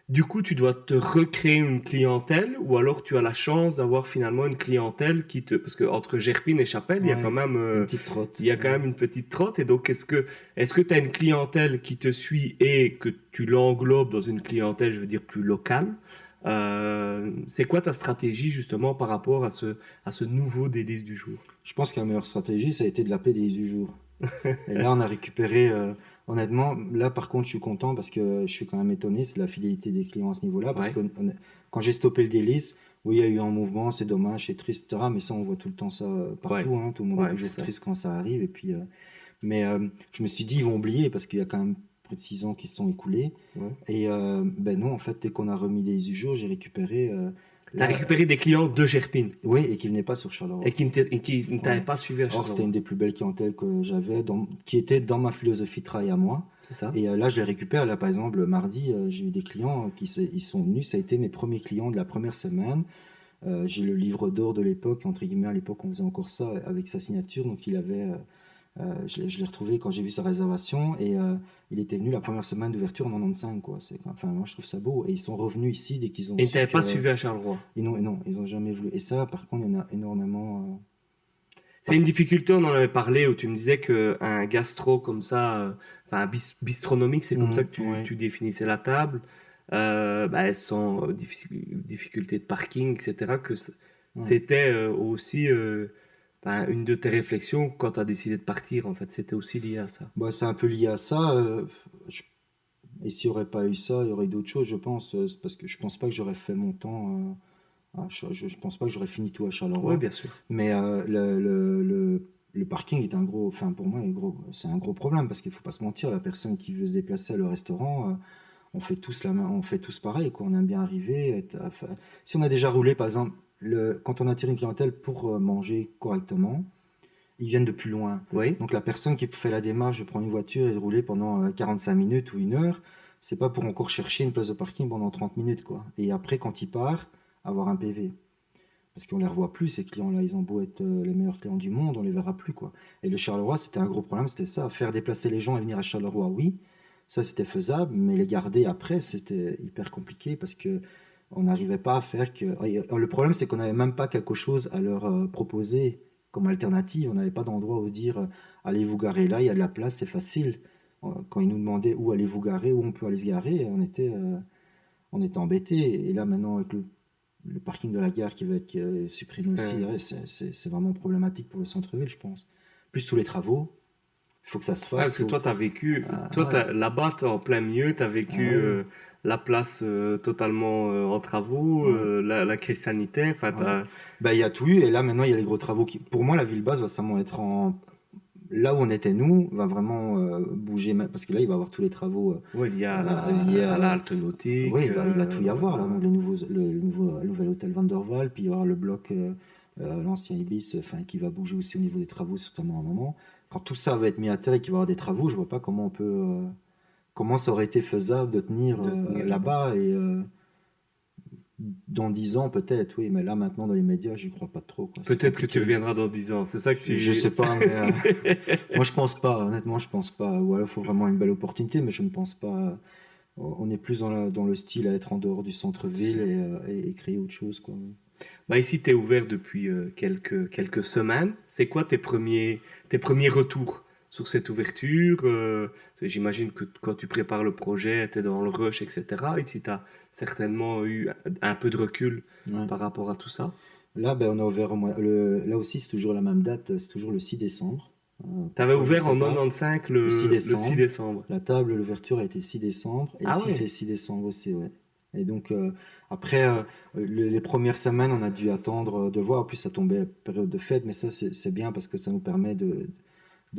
du coup, tu dois te recréer une clientèle, ou alors tu as la chance d'avoir finalement une clientèle qui te... Parce que entre Gerpine et Chapelle, Ouais, une petite il trotte. y a quand même une petite trotte, et donc est-ce que tu as une clientèle qui te suit et que tu l'englobes dans une clientèle, je veux dire, plus locale? C'est quoi ta stratégie justement par rapport à ce nouveau délice du jour? Je pense que la meilleure stratégie, ça a été de l'appeler des du jour. Et là, on a récupéré, honnêtement, là par contre, je suis content parce que je suis quand même étonné, c'est la fidélité des clients à ce niveau-là. Parce Ouais, que quand j'ai stoppé le délice, oui, il y a eu un mouvement, c'est dommage, c'est triste, etc. Mais ça, on voit tout le temps ça ouais, partout, hein. Tout le monde est ouais, c'est toujours ça. triste quand ça arrive. Et puis, mais je me suis dit, ils vont oublier parce qu'il y a quand même près de 6 ans qui se sont écoulés. Ouais. Et ben non, en fait, dès qu'on a remis les du jour, j'ai récupéré. T'as Là, récupéré des clients de Gerpine oui, et qui venaient pas sur et Charleroi. qui ne t'avaient Ouais. pas suivi à Or, c'était une Charleroi. des plus belles clientèles que j'avais, qui était dans ma philosophie de travail à moi. C'est ça? Et là, je les récupère. Là, par exemple, le mardi, j'ai eu des clients ils sont venus. Ça a été mes premiers clients de la première semaine. J'ai le livre d'or de l'époque. Entre guillemets, à l'époque, on faisait encore ça avec sa signature. Donc, je l'ai retrouvé quand j'ai vu sa réservation. Et il était venu la première semaine d'ouverture en 95, quoi. Enfin, moi, je trouve ça beau. Et ils sont revenus ici dès qu'ils ont Et ne su t'avaient pas que. suivi à Charleroi. Non, ils n'ont jamais voulu. Et ça, par contre, il y en a énormément. C'est une Parce que. difficulté, on en avait parlé, où tu me disais qu'un gastro comme ça, enfin un bistronomique, c'est comme ça que Ouais. tu définissais la table, bah, sans difficulté de parking, etc., Ouais. c'était aussi enfin, une de tes réflexions quand tu as décidé de partir, en fait, c'était aussi lié à ça. Bah, c'est un peu lié à ça. Je- Et s'il n'y aurait pas eu ça, il y aurait d'autres choses, je pense. Parce que je pense pas que j'aurais fait mon temps. Je pense pas que j'aurais fini tout à Oui, Charleroi. bien sûr. Mais le parking est un gros. Enfin, pour moi, c'est un gros problème. Parce qu'il faut pas se mentir, la personne qui veut se déplacer à le restaurant, on fait tous on fait tous pareil, quoi. On aime bien arriver. Si on a déjà roulé, par exemple, quand on attire une clientèle pour manger correctement, ils viennent de plus loin. Oui, Donc la personne qui fait la démarche de prendre une voiture et de rouler pendant 45 minutes ou 1 heure, c'est pas pour encore chercher une place de parking pendant 30 minutes, quoi. Et après, quand il part, avoir un PV. Parce qu'on les revoit plus, ces clients-là. Ils ont beau être les meilleurs clients du monde, on les verra plus, quoi. Et le Charleroi, c'était un gros problème, c'était ça. Faire déplacer les gens et venir à Charleroi, oui, ça c'était faisable, mais les garder après, c'était hyper compliqué parce que on n'arrivait pas à faire que. Le problème, c'est qu'on n'avait même pas quelque chose à leur proposer comme alternative. On n'avait pas d'endroit où dire allez vous garer là, il y a de la place, c'est facile. Quand ils nous demandaient où allez vous garer, où on peut aller se garer, on était embêtés. Et là, maintenant, avec le parking de la gare qui va être supprimé aussi, euh, ouais, c'est vraiment problématique pour le centre-ville, je pense. Plus tous les travaux, il faut que ça se ouais, fasse. parce que toi, tu as vécu, toi, Ouais, là-bas, t'es en plein milieu, tu as ah vécu ouais, la place totalement en travaux, ouais, la crise sanitaire, enfin, ouais. Bah, il y a tout eu, et là maintenant il y a les gros travaux qui. Pour moi, la ville basse va sûrement être en. Là où on était nous, va vraiment bouger, parce que là il va y avoir tous les travaux ouais, lié liés à la à. halte Oui, nautique, il va tout y ouais, avoir là, ouais. donc le nouvel hôtel Van der Waal, puis il va y avoir le bloc, l'ancien Ibis, enfin qui va bouger aussi au niveau des travaux certainement à un moment. Quand tout ça va être mis à terre et qu'il va y avoir des travaux, je vois pas comment on peut, comment ça aurait été faisable de tenir De tenir là-bas. là-bas et dans 10 ans peut-être, oui, mais là maintenant dans les médias, j'y crois pas trop, quoi. C'est Peut-être que tu compliqué. reviendras dans 10 ans, c'est ça que Je tu... sais pas, mais moi je pense pas, honnêtement, je pense pas. Ouais, il faut vraiment une belle opportunité, mais je ne pense pas. On est plus dans le style à être en dehors du Tu centre-ville sais. et créer autre chose, quoi. Bah ici, tu es ouvert depuis quelques semaines. C'est quoi tes premiers retours sur cette ouverture? Parce que j'imagine que quand tu prépares le projet, tu es dans le rush, etc. Ici, tu as certainement eu un peu de recul Ouais. par rapport à tout ça. Là, ben, on a ouvert là aussi, c'est toujours la même date, c'est toujours le 6 décembre. Tu avais Pourquoi je dis ouvert en cette date? 95 Le 6 le 6 décembre. décembre. La table, l'ouverture a été 6 décembre. Et Ah ici, ouais, c'est 6 décembre aussi, ouais. Et donc, après, les premières semaines, on a dû attendre de voir. En plus, ça tombait période de fête, mais ça, c'est bien parce que ça nous permet de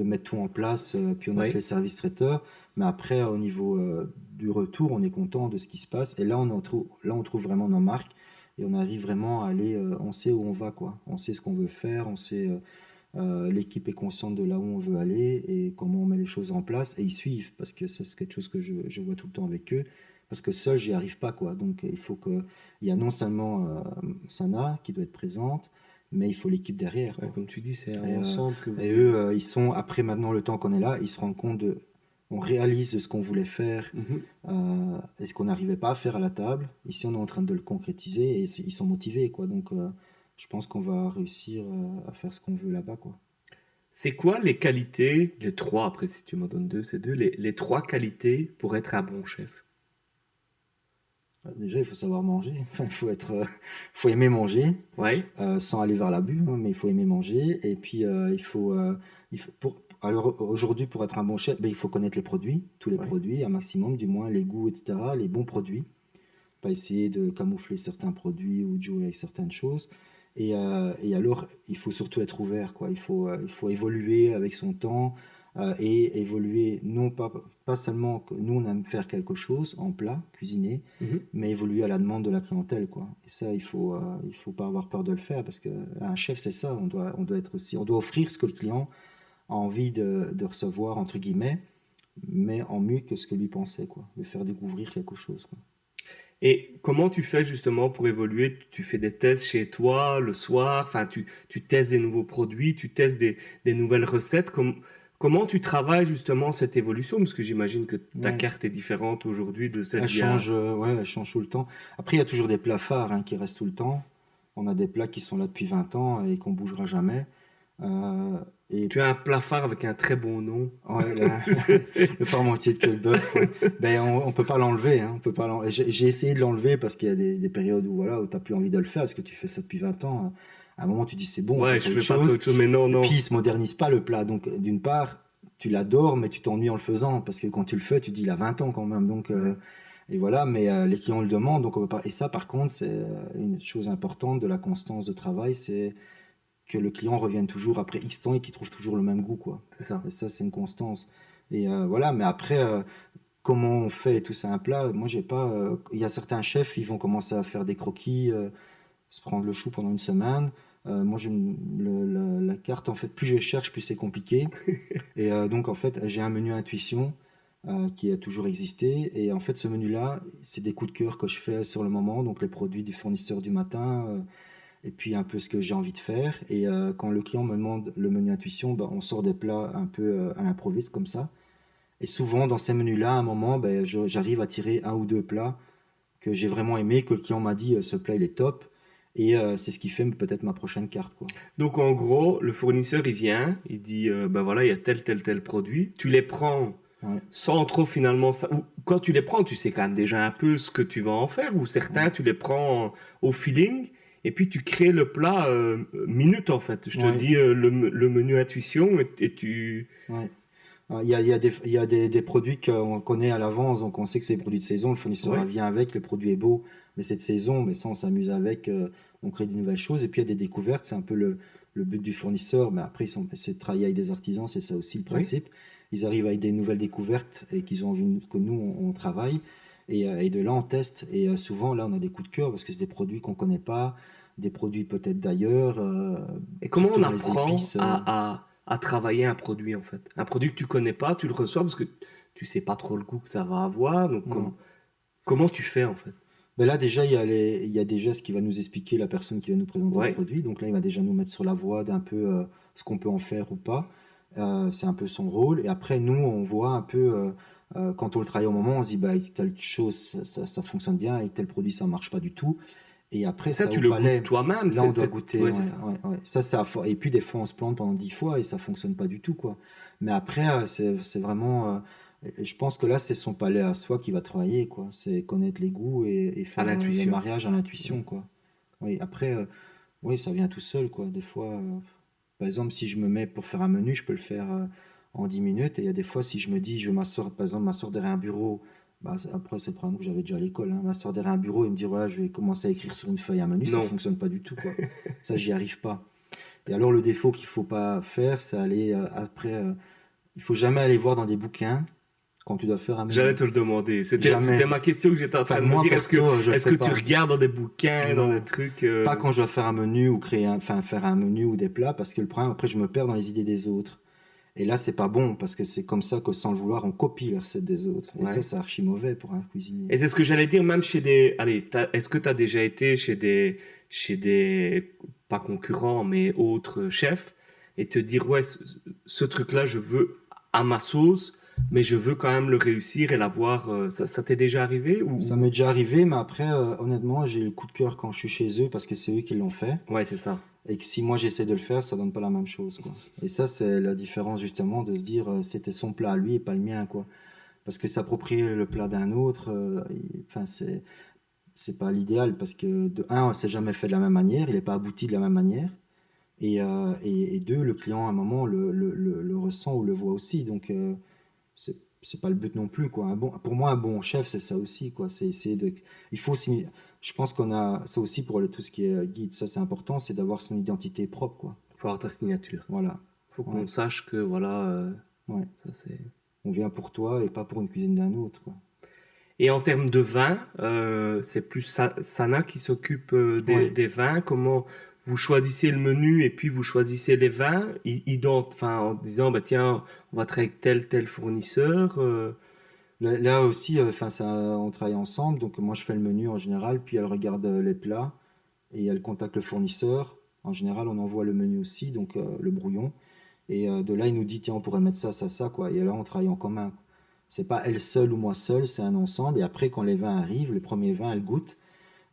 mettre tout en place. Puis, on a fait oui. le service traiteur. Mais après, au niveau du retour, on est content de ce qui se passe. Et là, on trouve vraiment nos marques. Et on arrive vraiment à aller, on sait où on va, quoi. On sait ce qu'on veut faire, on sait, l'équipe est consciente de là où on veut aller et comment on met les choses en place et ils suivent parce que ça c'est quelque chose que je vois tout le temps avec eux parce que seul j'y arrive pas quoi donc il faut que il y a non seulement Sana qui doit être présente mais il faut l'équipe derrière Ouais, quoi comme tu dis, c'est et, ensemble que et vous... eux ils sont après maintenant le temps qu'on est là ils se rendent compte de on réalise de ce qu'on voulait faire Mhm. et ce qu'on n'arrivait pas à faire à la table ici on est en train de le concrétiser et ils sont motivés quoi donc je pense qu'on va réussir à faire ce qu'on veut là-bas quoi. C'est quoi les qualités, les trois, après si tu m'en donnes deux, c'est deux, les trois qualités pour être un bon chef? Déjà, il faut savoir manger. Enfin, faut aimer manger, Ouais. sans aller vers l'abus, hein, mais il faut aimer manger. Et puis, alors aujourd'hui, pour être un bon chef, ben, il faut connaître les produits, tous les Ouais. produits, un maximum, du moins les goûts, etc., les bons produits. Pas essayer de camoufler certains produits ou de jouer avec certaines choses. Et alors, il faut surtout être ouvert, quoi. Il faut évoluer avec son temps et évoluer, non pas seulement que nous, on aime faire quelque chose en plat, cuisiner, Mhm. mais évoluer à la demande de la clientèle, quoi. Et ça, il faut pas avoir peur de le faire parce qu'un chef, c'est ça. On doit être aussi, on doit offrir ce que le client a envie de recevoir, entre guillemets, mais en mieux que ce que lui pensait, quoi. De faire découvrir quelque chose, quoi. Et comment tu fais justement pour évoluer? Tu fais des tests chez toi le soir, enfin tu testes des nouveaux produits, tu testes des nouvelles recettes. Comment tu travailles justement cette évolution? Parce que j'imagine que ta Ouais. carte est différente aujourd'hui de celle Elle d'il y a... change, ouais, elle change tout le temps. Après, il y a toujours des plats phares hein, qui restent tout le temps. On a des plats qui sont là depuis 20 ans et qu'on bougera jamais. Euh, et Tu as un plat phare avec un très bon nom. ouais, le parmentier de queue de bœuf, ouais. Ben, on peut pas l'enlever, hein, on peut pas j'ai essayé de l'enlever parce qu'il y a des périodes où voilà, où t'as plus envie de le faire parce que tu fais ça depuis 20 ans. À un moment, tu dis c'est bon, on Ouais, passe à je autre vais passer à chose. autre chose, mais non, Et puis, non. il se modernise pas le plat. Donc, d'une part, tu l'adores, mais tu t'ennuies en le faisant parce que quand tu le fais, tu dis il a 20 ans quand même. Donc, Ouais. et voilà, mais les clients le demandent, donc on peut pas. Et ça, par contre, c'est une chose importante de la constance de travail, c'est que le client revienne toujours après X temps et qu'il trouve toujours le même goût, quoi. C'est ça. Et ça, c'est une constance. Et voilà, mais après, comment on fait tout ça un plat? Moi, j'ai pas. Il y a certains chefs, ils vont commencer à faire des croquis, se prendre le chou pendant une semaine. Moi, la carte, en fait, plus je cherche, plus c'est compliqué. Et donc, en fait, j'ai un menu intuition qui a toujours existé. Et en fait, ce menu-là, c'est des coups de cœur que je fais sur le moment, donc les produits du fournisseur du matin, et puis un peu ce que j'ai envie de faire. Et quand le client me demande le menu intuition, ben, on sort des plats un peu à l'improviste comme ça. Et souvent, dans ces menus-là, à un moment, ben, j'arrive à tirer un ou deux plats que j'ai vraiment aimé, que le client m'a dit, ce plat, il est top. Et c'est ce qui fait peut-être ma prochaine carte, quoi. Donc en gros, le fournisseur il vient, il dit ben voilà, il y a tel produit. Tu les prends Ouais, sans trop finalement ça. Ou quand tu les prends, tu sais quand même déjà un peu ce que tu vas en faire. Ou certains, ouais, tu les prends au feeling. Et puis tu crées le plat minute en fait. Je te ouais, dis le menu intuition et tu... ouais. Il y a des produits qu'on connaît à l'avance, donc on sait que c'est des produits de saison, le fournisseur Ouais. vient avec, le produit est beau, mais c'est de saison, mais ça on s'amuse avec, on crée de nouvelles choses, et puis il y a des découvertes, c'est un peu le but du fournisseur, mais après c'est de travailler avec des artisans, c'est ça aussi le Oui. principe. Ils arrivent avec des nouvelles découvertes et qu'ils ont envie que nous on travaille, et de là on teste, et souvent là on a des coups de cœur parce que c'est des produits qu'on connaît pas, des produits peut-être d'ailleurs, Et comment surtout on dans les apprend épices. à travailler un produit en fait? Un produit que tu connais pas, tu le reçois parce que tu sais pas trop le goût que ça va avoir. Donc Non. comment tu fais en fait? Ben là, déjà, il y a déjà ce qui va nous expliquer la personne qui va nous présenter le Ouais. produit. Donc là, il va déjà nous mettre sur la voie d'un peu ce qu'on peut en faire ou pas. C'est un peu son rôle. Et après, nous, on voit un peu, quand on le travaille au moment, on se dit, bah, avec telle chose, ça fonctionne bien, et tel produit, ça marche pas du tout. Et après, Et ça, ça tu au le goûtes palais, toi-même. là, on doit goûter. Ouais, c'est Ouais, ça. ouais, ouais. Ça, et puis, des fois, on se plante pendant 10 fois et ça fonctionne pas du tout, quoi. Mais après, c'est vraiment. Et je pense que là, c'est son palais à soi qui va travailler, quoi. C'est connaître les goûts et À faire le l'intuition. mariage à l'intuition, quoi. Oui, après, oui, ça vient tout seul, quoi. Des fois, par exemple, si je me mets pour faire un menu, je peux le faire en 10 minutes. Et il y a des fois, si je me dis, je m'asseoir, par exemple, m'asseoir derrière un bureau, bah, après, c'est le problème que j'avais déjà à l'école, hein, m'asseoir derrière un bureau et me dire, voilà, je vais commencer à écrire sur une feuille un menu, ça Non. fonctionne pas du tout, quoi. Ça, j'y arrive pas. Et alors, le défaut qu'il faut pas faire, c'est aller après, il faut jamais aller voir dans des bouquins quand tu dois faire un J'allais menu. te le demander. C'était Jamais. ma question que j'étais en Enfin, train de me moi, dire. perso, je le Est-ce fais que tu pas. regardes dans des bouquins, dans des Non. trucs Pas quand je dois faire un menu ou enfin faire un menu ou des plats, parce que le problème, après, je me perds dans les idées des autres. Et là, c'est pas bon, parce que c'est comme ça que sans le vouloir, on copie les recettes des autres. Et ça, Ouais. c'est archi mauvais pour un cuisinier. Et c'est ce que j'allais dire, même chez des. Allez, est-ce que tu as déjà été chez des, pas concurrents, mais autres chefs, et te dire, ouais, ce truc-là, je veux à ma sauce, mais je veux quand même le réussir et l'avoir. Ça t'est déjà arrivé Ça m'est déjà arrivé, mais après, honnêtement, j'ai le coup de cœur quand je suis chez eux, parce que c'est eux qui l'ont fait. Ouais, c'est ça. Et que si moi j'essaie de le faire, ça donne pas la même chose, quoi. Et ça, c'est la différence, justement, de se dire, c'était son plat à lui et pas le mien, quoi. Parce que s'approprier le plat d'un autre, enfin, c'est pas l'idéal, parce que de un, c'est jamais fait de la même manière, il n'est pas abouti de la même manière. Et deux, le client à un moment le ressent ou le voit aussi. Donc c'est pas le but non plus, quoi. Pour moi, un bon chef, c'est ça aussi, quoi. C'est essayer de. Il faut aussi. Je pense qu'on a ça aussi pour tout ce qui est guide. Ça, c'est important, c'est d'avoir son identité propre, quoi. Faut avoir ta signature. Voilà. Faut qu'on Ouais. sache que, voilà, Ouais. ça c'est. On vient pour toi et pas pour une cuisine d'un autre, quoi. Et en termes de vin, c'est plus Sana qui s'occupe Ouais. des vins. Comment vous choisissez le menu et puis vous choisissez les vins, enfin, en disant, bah, tiens, on va travailler avec tel fournisseur. Là aussi, enfin, ça, on travaille ensemble. Donc moi, je fais le menu en général, puis elle regarde les plats et elle contacte le fournisseur. En général, on envoie le menu aussi, donc le brouillon. Et de là, il nous dit, tiens, on pourrait mettre ça, ça, ça, quoi. Et là, on travaille en commun. C'est pas elle seule ou moi seule, c'est un ensemble. Et après, quand les vins arrivent, les premiers vins, elle goûte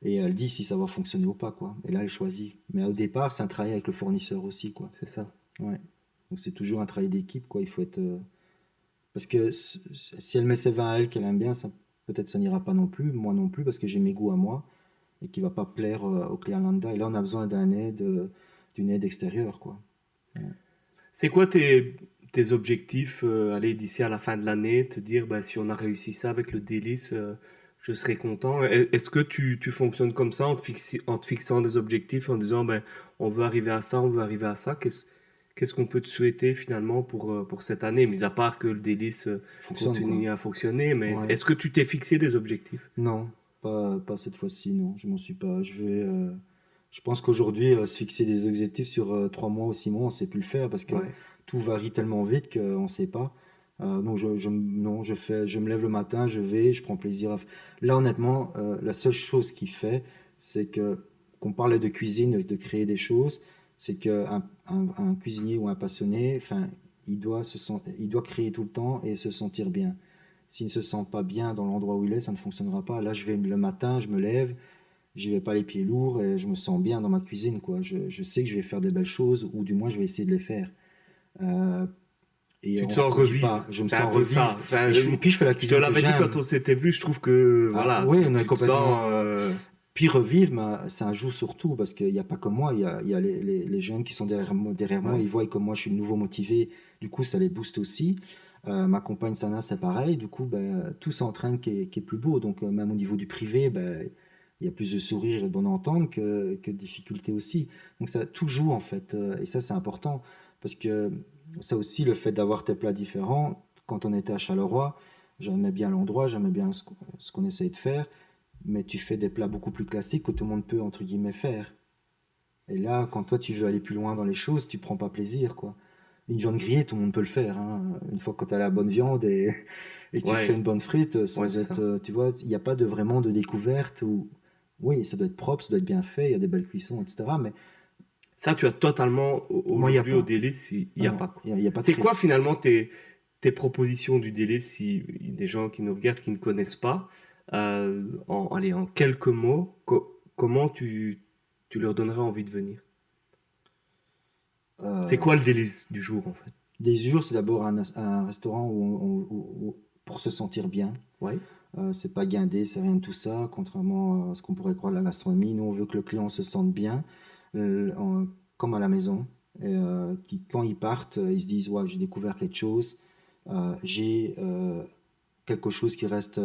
et elle dit si ça va fonctionner ou pas, quoi. Et là, elle choisit. Mais au départ, c'est un travail avec le fournisseur aussi, quoi. C'est ça. Ouais. Donc c'est toujours un travail d'équipe, quoi. Il faut être. Parce que si elle met ses vins à elle qu'elle aime bien, ça peut-être ça n'ira pas non plus, moi non plus, parce que j'ai mes goûts à moi et qui va pas plaire au client lambda. Et là, on a besoin d'une aide extérieure, quoi. Ouais. C'est quoi tes objectifs, aller d'ici à la fin de l'année, te dire, bah, si on a réussi ça avec le délice, je serai content. Est-ce que tu fonctionnes comme ça en te fixant des objectifs, en disant, ben, on veut arriver à ça, on veut arriver à ça. Qu'est-ce qu'on peut te souhaiter finalement pour cette année, mis à part que le délice Fonctionne, quoi. continue à fonctionner, mais Ouais. est-ce que tu t'es fixé des objectifs? Non, pas cette fois-ci, non. Je m'en suis pas. Je pense qu'aujourd'hui, se fixer des objectifs sur 3 mois ou 6 mois, on sait plus le faire parce que Ouais. tout varie tellement vite qu'on ne sait pas. Donc non, je me lève le matin, je vais, je prends plaisir Là, honnêtement, la seule chose qui fait, c'est que, qu'on parle de cuisine, de créer des choses, c'est qu'un cuisinier ou un passionné, enfin, il doit créer tout le temps et se sentir bien. S'il ne se sent pas bien dans l'endroit où il est, ça ne fonctionnera pas. Là, je vais le matin, je me lève, j'y vais pas les pieds lourds et je me sens bien dans ma cuisine, quoi. Je sais que je vais faire des belles choses, ou du moins je vais essayer de les faire. Euh, et Tu on te ne sens reproduit revivre, pas. Je me c'est un sens peu revivre. ça. Enfin, Et puis je fais la je te cuisine que l'avais dit quand j'aime. on s'était vu, je trouve que Ah, voilà, oui, on est tu te sens. complètement. Puis revivre, ça joue surtout parce qu'il n'y a pas que moi, il y a les jeunes qui sont derrière moi, Ouais. ils voient comme moi je suis de nouveau motivé, du coup ça les booste aussi. Ma compagne Sana, c'est pareil, du coup ben, tout s'entraîne qui est plus beau, donc même au niveau du privé, ben, il y a plus de sourires et de bonne entente que de difficultés aussi. Donc ça tout joue en fait, et ça c'est important parce que ça aussi, le fait d'avoir tes plats différents, quand on était à Charleroi, j'aimais bien l'endroit, j'aimais bien ce qu'on essayait de faire, mais tu fais des plats beaucoup plus classiques que tout le monde peut, entre guillemets, faire. Et là, quand toi, tu veux aller plus loin dans les choses, tu prends pas plaisir, quoi. Une viande grillée, tout le monde peut le faire, hein. Une fois que tu as la bonne viande et que tu fais Ouais, une bonne frite ouais, sans c'est être, ça. tu vois, il n'y a pas de vraiment de découverte ou oui, ça doit être propre, ça doit être bien fait, il y a des belles cuissons, etc. Mais Ça, tu as totalement, moi, il n'y a aujourd'hui, au pas. délice, il n'y a Non, pas, quoi. il y a pas de C'est quoi, frites. finalement, tes propositions du délice, si des gens qui nous regardent, qui ne connaissent pas, allez, en quelques mots, comment tu leur donnerais envie de venir? C'est Euh, quoi le délice du jour, en fait? des jours, c'est d'abord un restaurant pour se sentir bien. Ouais, C'est pas guindé, c'est rien de tout ça, contrairement à ce qu'on pourrait croire de la gastronomie. Nous, on veut que le client se sente bien, comme à la maison. Et quand ils partent, ils se disent, ouais, j'ai découvert quelque chose, j'ai quelque chose qui reste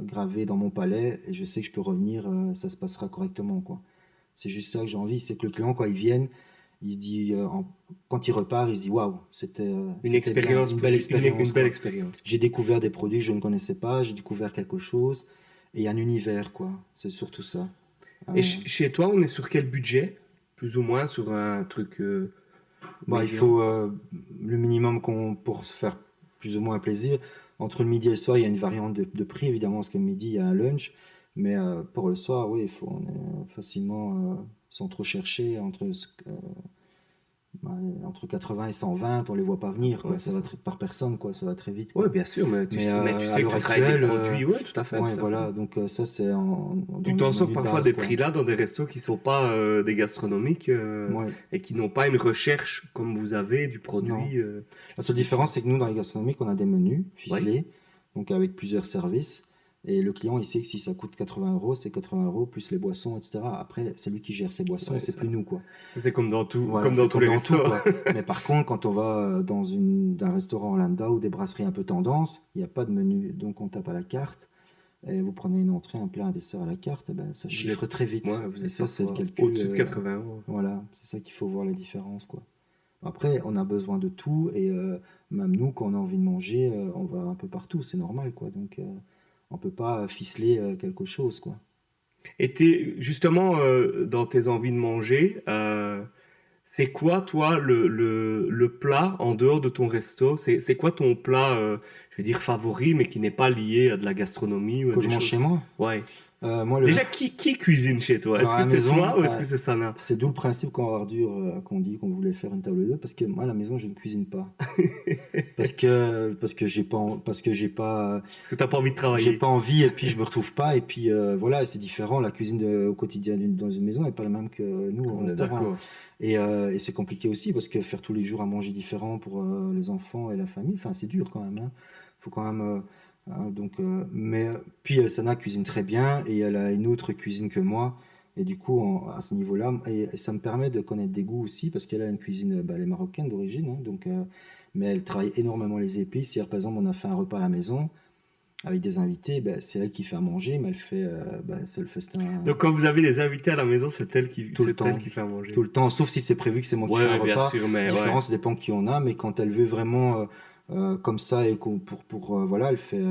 gravé dans mon palais, et je sais que je peux revenir, ça se passera correctement, quoi. C'est juste ça que j'ai envie, c'est que le client, quand il vienne, il se dit, quand il repart, il se dit, waouh, une c'était bien, expérience, une belle une expérience, belle quoi. expérience. J'ai découvert des produits que je ne connaissais pas, j'ai découvert quelque chose et un univers, quoi. C'est surtout ça. Et Euh, chez toi, on est sur quel budget? Plus ou moins sur un truc Bah, il médian? faut le minimum pour se faire plus ou moins un plaisir. Entre le midi et le soir, il y a une variante de prix, évidemment, parce que le midi, il y a un lunch. Mais pour le soir, oui, on est facilement, sans trop chercher, entre 80 et 120, on les voit pas venir, Ouais, quoi. c'est Ça va ça. par personne, quoi. Ça va très vite, Ouais, quoi. bien sûr, Mais mais tu à sais que l'heure tu travailles avec des actuelle, produits. Ouais, tout à fait, ouais, tout à fait. voilà. Donc ça, c'est Tu dans le t'en sors menu de parfois base, des quoi. prix-là dans des restos qui sont pas des gastronomiques Ouais, et qui n'ont pas une recherche comme vous avez du non. produit La seule défini. différence, c'est que nous, dans les gastronomiques, on a des menus Oui, ficelés, donc avec plusieurs services. Et le client, il sait que si ça coûte 80 euros, c'est 80 euros plus les boissons, etc. Après, c'est lui qui gère ses boissons, ouais, c'est plus nous, quoi. ça c'est comme dans tout, Voilà, comme dans c'est tous comme les dans tout, restos. quoi. Mais par contre, quand on va dans un restaurant lambda ou des brasseries un peu tendance, il n'y a pas de menu, donc on tape à la carte. Et vous prenez une entrée, un plat, un dessert à la carte, et ben, ça Vous chiffre êtes, très vite. vous Et êtes ça, c'est le parfois calcul. au-dessus de 80 euros. Voilà, c'est ça qu'il faut voir la différence, quoi. Après, on a besoin de tout et même nous, quand on a envie de manger, on va un peu partout, c'est normal, quoi. Donc, on peut pas ficeler quelque chose, quoi. Et justement, dans tes envies de manger, c'est quoi, toi, le plat en dehors de ton resto? C'est quoi ton plat, je vais dire favori, mais qui n'est pas lié à de la gastronomie ou à Quand je des mange chez choses? moi, Ouais. moi, Déjà, qui cuisine chez toi? alors Est-ce à que la c'est maison, toi ou est-ce que c'est Sana? c'est d'où le principe quand Ardur qu'on dit qu'on voulait faire une table d'hôte, parce que moi, à la maison, je ne cuisine pas. Parce que Est-ce que t'as pas envie de j'ai travailler? pas envie et puis je me retrouve pas et puis voilà, c'est différent. La cuisine au quotidien dans une maison n'est pas la même que nous au On est restaurant. d'accord. Et c'est compliqué aussi parce que faire tous les jours à manger différent pour les enfants et la famille, enfin c'est dur quand même, hein. Faut quand même mais puis Sana cuisine très bien et elle a une autre cuisine que moi. Et du coup, à ce niveau-là, et ça me permet de connaître des goûts aussi, parce qu'elle a une cuisine, bah, elle est marocaine d'origine, hein, mais elle travaille énormément les épices. Hier, par exemple, on a fait un repas à la maison avec des invités, ben, c'est elle qui fait à manger, mais elle fait, ben, c'est le festin Donc quand vous avez des invités à la maison, tout le c'est elle temps. qui fait à Tout manger. le temps, sauf si c'est prévu que c'est moi qui Ouais, fais un ouais, bien repas. sûr, mais ouais. Différence, ça dépend qui on a, mais quand elle veut vraiment comme ça, et voilà, elle fait.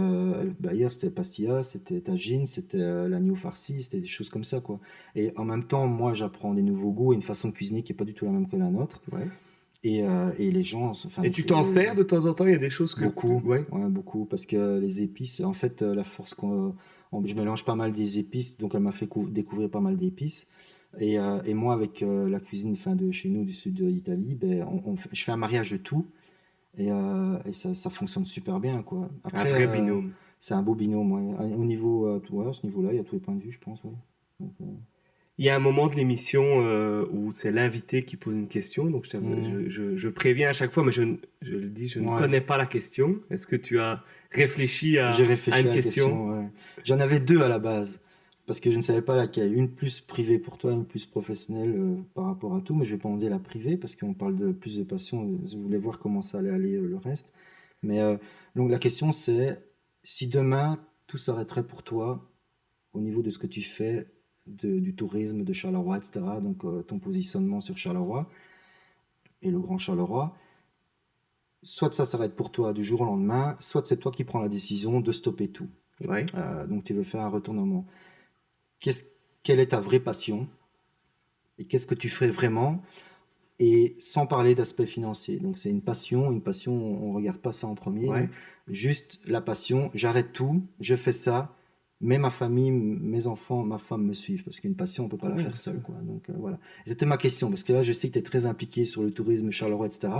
Bah, hier, c'était pastilla, c'était tagine, c'était l'agneau farci, c'était des choses comme ça, quoi. Et en même temps, moi, j'apprends des nouveaux goûts et une façon de cuisiner qui est pas du tout la même que la nôtre. Ouais. Et les gens, enfin, Et tu t'en sers de temps en temps, il y a des choses que... beaucoup, Ouais. ouais, beaucoup, parce que les épices, en fait, la force je mélange pas mal des épices, donc elle m'a fait découvrir pas mal d'épices. Et moi, avec la cuisine, enfin, de chez nous, du sud de l'Italie, ben, je fais un mariage de tout, et ça fonctionne super bien, quoi. Un Après, vrai binôme. c'est un beau binôme, ouais. Au niveau, ouais, à ce niveau-là, il y a tous les points de vue, je pense, ouais. Donc, Il y a un moment de l'émission où c'est l'invité qui pose une question, donc je préviens à chaque fois, mais je le dis, je ne ouais. connais pas la question. Est-ce que tu as réfléchi J'ai à réfléchi une à la question? question, ouais. J'en avais deux à la base, parce que je ne savais pas laquelle. Une plus privée pour toi, une plus professionnelle par rapport à tout, mais je vais pas demander la privée, parce qu'on parle de plus de passion. Je voulais voir comment ça allait aller le reste. Mais donc la question c'est, si demain tout s'arrêterait pour toi au niveau de ce que tu fais, du tourisme de Charleroi, etc., donc ton positionnement sur Charleroi et le Grand Charleroi, soit ça s'arrête pour toi du jour au lendemain, soit c'est toi qui prends la décision de stopper tout. Ouais. Donc tu veux faire un retournement. Qu'est-ce, quelle est ta vraie passion et qu'est-ce que tu ferais vraiment et sans parler d'aspect financier. Donc c'est une passion, on ne regarde pas ça en premier, Ouais. donc juste la passion, j'arrête tout, je fais ça, mais ma famille, mes enfants, ma femme me suivent, parce qu'une passion, on ne peut pas la Ouais, bien faire seule, sûr. quoi. Donc voilà. Et c'était ma question, parce que là, je sais que tu es très impliqué sur le tourisme Charleroi, etc.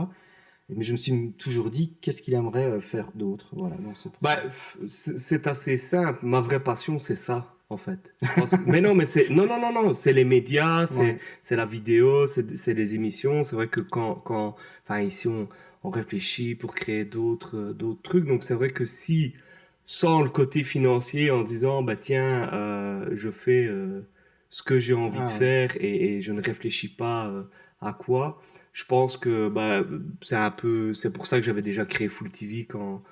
Mais je me suis toujours dit, qu'est-ce qu'il aimerait faire d'autre? Voilà, donc c'est pour ça. Bah, c'est assez simple. Ma vraie passion, c'est ça, en fait. Je pense mais non, mais c'est, non, non, non, non, c'est les médias, Ouais, c'est la vidéo, c'est les émissions. C'est vrai que enfin, ici, on réfléchit pour créer d'autres trucs. Donc, c'est vrai que si, sans le côté financier, en disant, bah, tiens, je fais ce que j'ai envie de ah ouais, faire et je ne réfléchis pas à quoi, je pense que, bah, c'est pour ça que j'avais déjà créé Full TV quand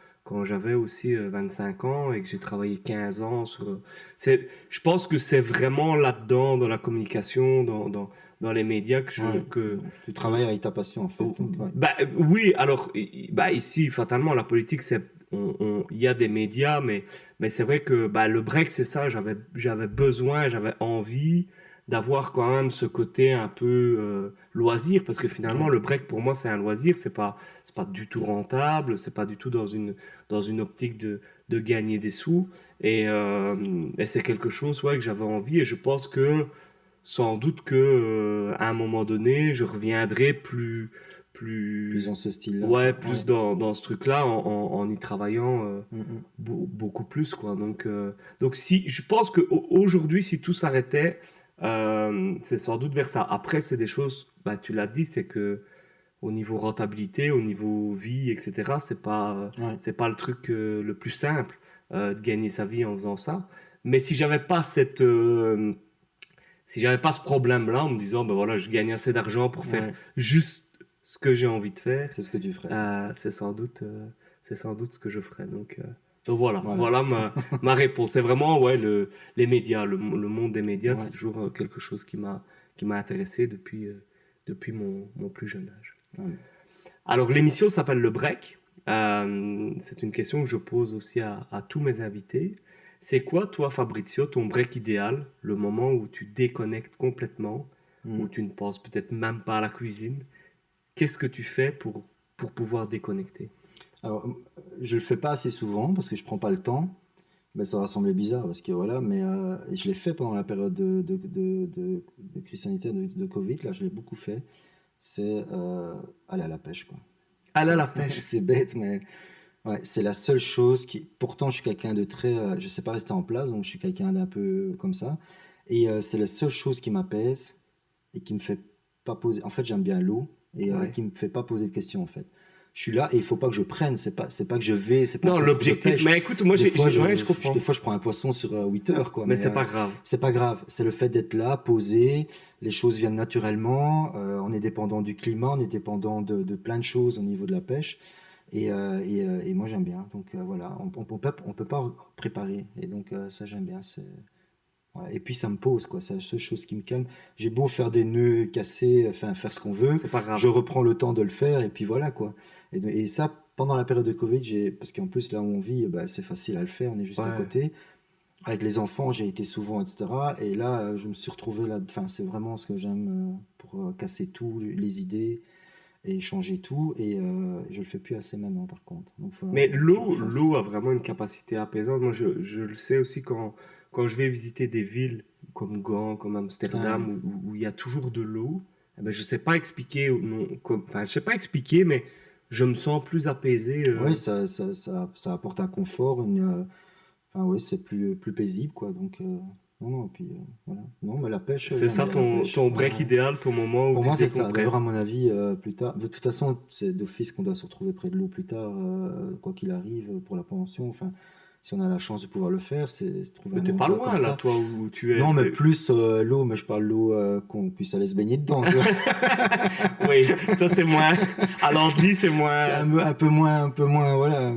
j'avais aussi 25 ans et que j'ai travaillé 15 ans sur... je pense que c'est vraiment là-dedans, dans la communication, dans les médias que ouais. Tu que- travailles avec ta passion, en fait. Donc, ouais. bah, oui, alors, bah, ici, fatalement, la politique, il y a des médias, mais c'est vrai que bah, le break, c'est ça, j'avais besoin, j'avais envie d'avoir quand même ce côté un peu loisir, parce que finalement, Ouais. le break, pour moi, c'est un loisir, c'est pas du tout rentable, c'est pas du tout dans une optique de gagner des sous, et c'est quelque chose, ouais, que j'avais envie, et je pense que sans doute que à un moment donné, je reviendrai Plus plus, dans ce style-là, ouais, quoi. plus Ouais. dans ce truc-là, en y travaillant Mm. beaucoup plus, quoi. Donc si, je pense qu'aujourd'hui, si tout s'arrêtait, c'est sans doute vers ça. Après, c'est des choses, bah, tu l'as dit, c'est que au niveau rentabilité, au niveau vie, etc., Ouais. c'est pas le truc le plus simple de gagner sa vie en faisant ça. Mais si j'avais pas ce problème-là, en me disant, ben voilà, je gagne assez d'argent pour faire Ouais. juste ce que j'ai envie de faire, C'est ce que tu ferais. euh, c'est sans doute, euh, c'est sans doute ce que je ferais. Donc voilà, Voilà. voilà ma réponse. C'est vraiment, ouais, les médias, le monde des médias, c'est Ouais. toujours quelque chose qui m'a intéressé depuis mon plus jeune âge. Ouais. Alors, l'émission s'appelle Le Break. C'est une question que je pose aussi à tous mes invités. C'est quoi, toi, Fabrizio, ton break idéal, le moment où tu déconnectes complètement, où Mm. tu ne penses peut-être même pas à la cuisine? Qu'est-ce que tu fais pour pouvoir déconnecter? Alors, je le fais pas assez souvent parce que je prends pas le temps. Ben, ça va sembler bizarre parce que voilà, mais je l'ai fait pendant la période de crise sanitaire, de Covid. Là, je l'ai beaucoup fait. C'est aller à la pêche, quoi. Aller à C'est la pêche. c'est bête, mais ouais, c'est la seule chose qui. Pourtant, je suis quelqu'un de très. Je sais pas rester en place, donc je suis quelqu'un d'un peu comme ça. Et c'est la seule chose qui m'apaise et qui me fait pas poser. En fait, j'aime bien l'eau et Ouais. qui me fait pas poser de questions, en fait. Je suis là et il faut pas que je prenne. C'est pas que je vais, c'est pas un Non, concours de l'objectif. pêche. Mais écoute, moi, ouais, je Des comprends. fois, je prends un poisson sur 8 heures, quoi. Mais Mais c'est pas grave. c'est pas grave. C'est le fait d'être là, posé. Les choses viennent naturellement. On est dépendant du climat, on est dépendant de plein de choses au niveau de la pêche. Et moi, j'aime bien. Donc voilà, on peut pas préparer. Et donc ça, j'aime bien. Voilà. Et puis ça me pose, quoi. C'est la seule chose qui me calme. J'ai beau faire des nœuds cassés, enfin faire ce qu'on veut, C'est pas je grave. reprends le temps de le faire et puis voilà, quoi. Et ça, pendant la période de Covid, parce qu'en plus là où on vit, bah, c'est facile à le faire, on est juste à Ouais. côté. Avec les enfants, j'ai été souvent, etc. Et là, je me suis retrouvé là. Enfin, c'est vraiment ce que j'aime pour casser tout, les idées et changer tout. Et je le fais plus assez maintenant, par contre. Donc, il Mais que je refasse. l'eau a vraiment une capacité apaisante. Moi, je le sais aussi quand je vais visiter des villes comme Gand, comme Ah ouais. Amsterdam, où il y a toujours de l'eau. Eh ben, je sais pas expliquer, non, enfin, je sais pas expliquer, mais je me sens plus apaisé. Oui, ça apporte un confort, enfin, oui, c'est plus paisible, quoi. Donc, non, non, et puis voilà. Non, mais la pêche, C'est j'aime ça bien la pêche. ton Ouais, break ouais. idéal, ton moment où Pour tu moi, c'est ça. D'ailleurs, à décompresses. mon avis, plus tard, de toute façon, c'est d'office qu'on doit se retrouver près de l'eau plus tard, quoi qu'il arrive, pour la pension. Enfin, si on a la chance de pouvoir le faire, c'est trouver Mais un t'es pas endroit comme loin, là, ça. toi, où tu es. Non, mais plus l'eau, mais je parle de l'eau qu'on puisse aller se baigner dedans, tu vois. Oui, ça c'est moins. À l'ordi, c'est C'est moins. un peu moins, voilà.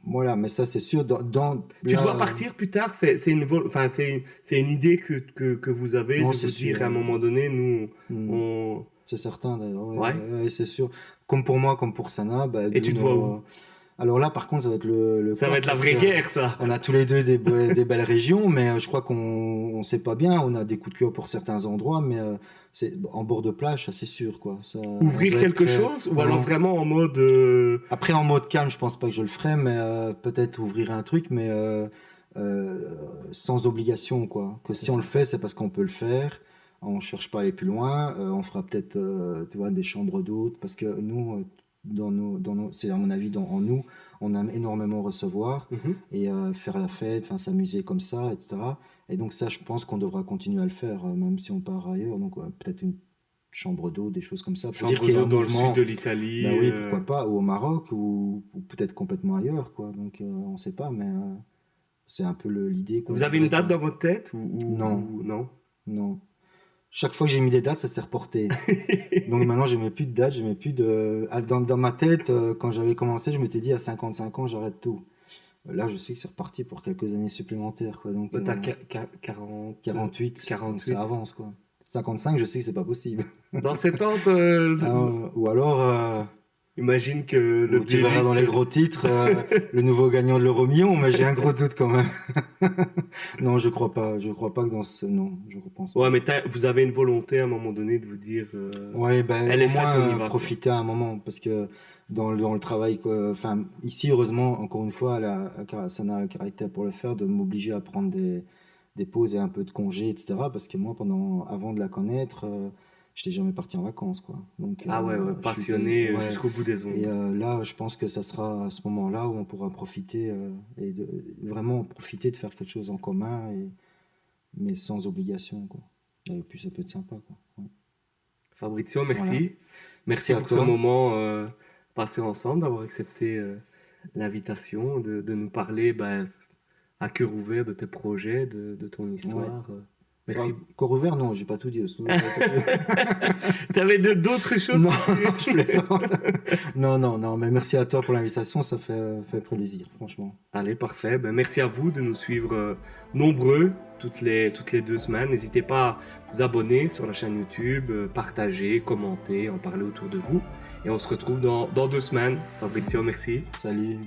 Voilà, mais ça, c'est sûr, Tu te là, vois partir plus tard, enfin, c'est une idée que vous avez non, de c'est vous sûr. dire à un moment donné, nous, Hmm. C'est certain, d'ailleurs. Ouais, ouais. ouais, ouais, c'est sûr. Comme pour moi, comme pour Sana, bah, Et d'où tu te vois où? Alors là, par contre, ça va être le Ça va quoi, être la parce vraie que guerre, ça. on a tous les deux des belles régions, mais je crois qu'on sait pas bien. On a des coups de cœur pour certains endroits, mais c'est en bord de plage, ça c'est sûr, quoi. Ça, on Ouvrir doit être quelque prêt. chose ou alors Non. vraiment en mode Après, en mode calme, je pense pas que je le ferai, mais peut-être ouvrir un truc, mais sans obligation, quoi. Que c'est si on le ça. fait, c'est parce qu'on peut le faire. On cherche pas à aller plus loin. On fera peut-être, tu vois, des chambres d'hôtes, parce que nous, c'est à mon avis en nous, on aime énormément recevoir Mhm. et faire la fête, enfin s'amuser comme ça, etc. Et donc ça, je pense qu'on devra continuer à le faire, même si on part ailleurs. Donc peut-être une chambre d'eau, des choses comme ça, pour dire Chambre qu'il y a d'eau un dans le sud de mouvement. l'Italie. Ben oui, pourquoi pas, ou au Maroc, ou peut-être complètement ailleurs, quoi. Donc, on sait pas, mais c'est un peu l'idée qu'on Vous avez une voudrait, date quoi. dans votre tête Non, ou non? non. Chaque fois que j'ai mis des dates, ça s'est reporté. Donc maintenant, je mets plus de dates, je mets plus de... dans ma tête, quand j'avais commencé, je m'étais dit à 55 ans, j'arrête tout. Là, je sais que c'est reparti pour quelques années supplémentaires, quoi. Donc, Bah, t'as 40, 48, donc ça 48. avance, quoi. 55, je sais que c'est pas possible. Dans 70, Ou alors, imagine que le ou tu verras dans playlist. les gros titres le nouveau gagnant de l'euro-million, mais j'ai un gros doute quand même. Non, je crois pas. Je crois pas que dans ce. Non, je ne pense pas. Ouais, mais vous avez une volonté à un moment donné de vous dire Ouais, ben, elle au est faite, on y moins va, quoi. profiter à un moment, parce que dans le travail, quoi, enfin, ici, heureusement, encore une fois, ça n'a le caractère pour le faire, de m'obliger à prendre des pauses et un peu de congé, etc. Parce que moi, avant de la connaître, j'étais jamais parti en vacances, quoi. Donc, Ah ouais, ouais, je suis passionné ouais. jusqu'au bout des Et ongles. là, je pense que ça sera à ce moment-là où on pourra profiter vraiment profiter de faire quelque chose en commun, mais sans obligation, quoi. Et puis ça peut être sympa, quoi. Ouais. Fabrizio, Voilà. merci. Merci Merci à pour ce toi. moment passé ensemble, d'avoir accepté l'invitation, de nous parler ben, à cœur ouvert de tes projets, de ton Ouais. histoire. Ah, Merci. corps ouvert, non, j'ai pas tout dit. T'avais d'autres choses Non, que je tu... plaisante. Non, non, non, mais merci à toi pour l'invitation, ça fait plaisir, franchement. Allez, parfait. Ben, merci à vous de nous suivre nombreux toutes les 2 semaines. N'hésitez pas à vous abonner sur la chaîne YouTube, partager, commenter, en parler autour de vous. Et on se retrouve dans 2 semaines. Fabrizio, merci. Salut.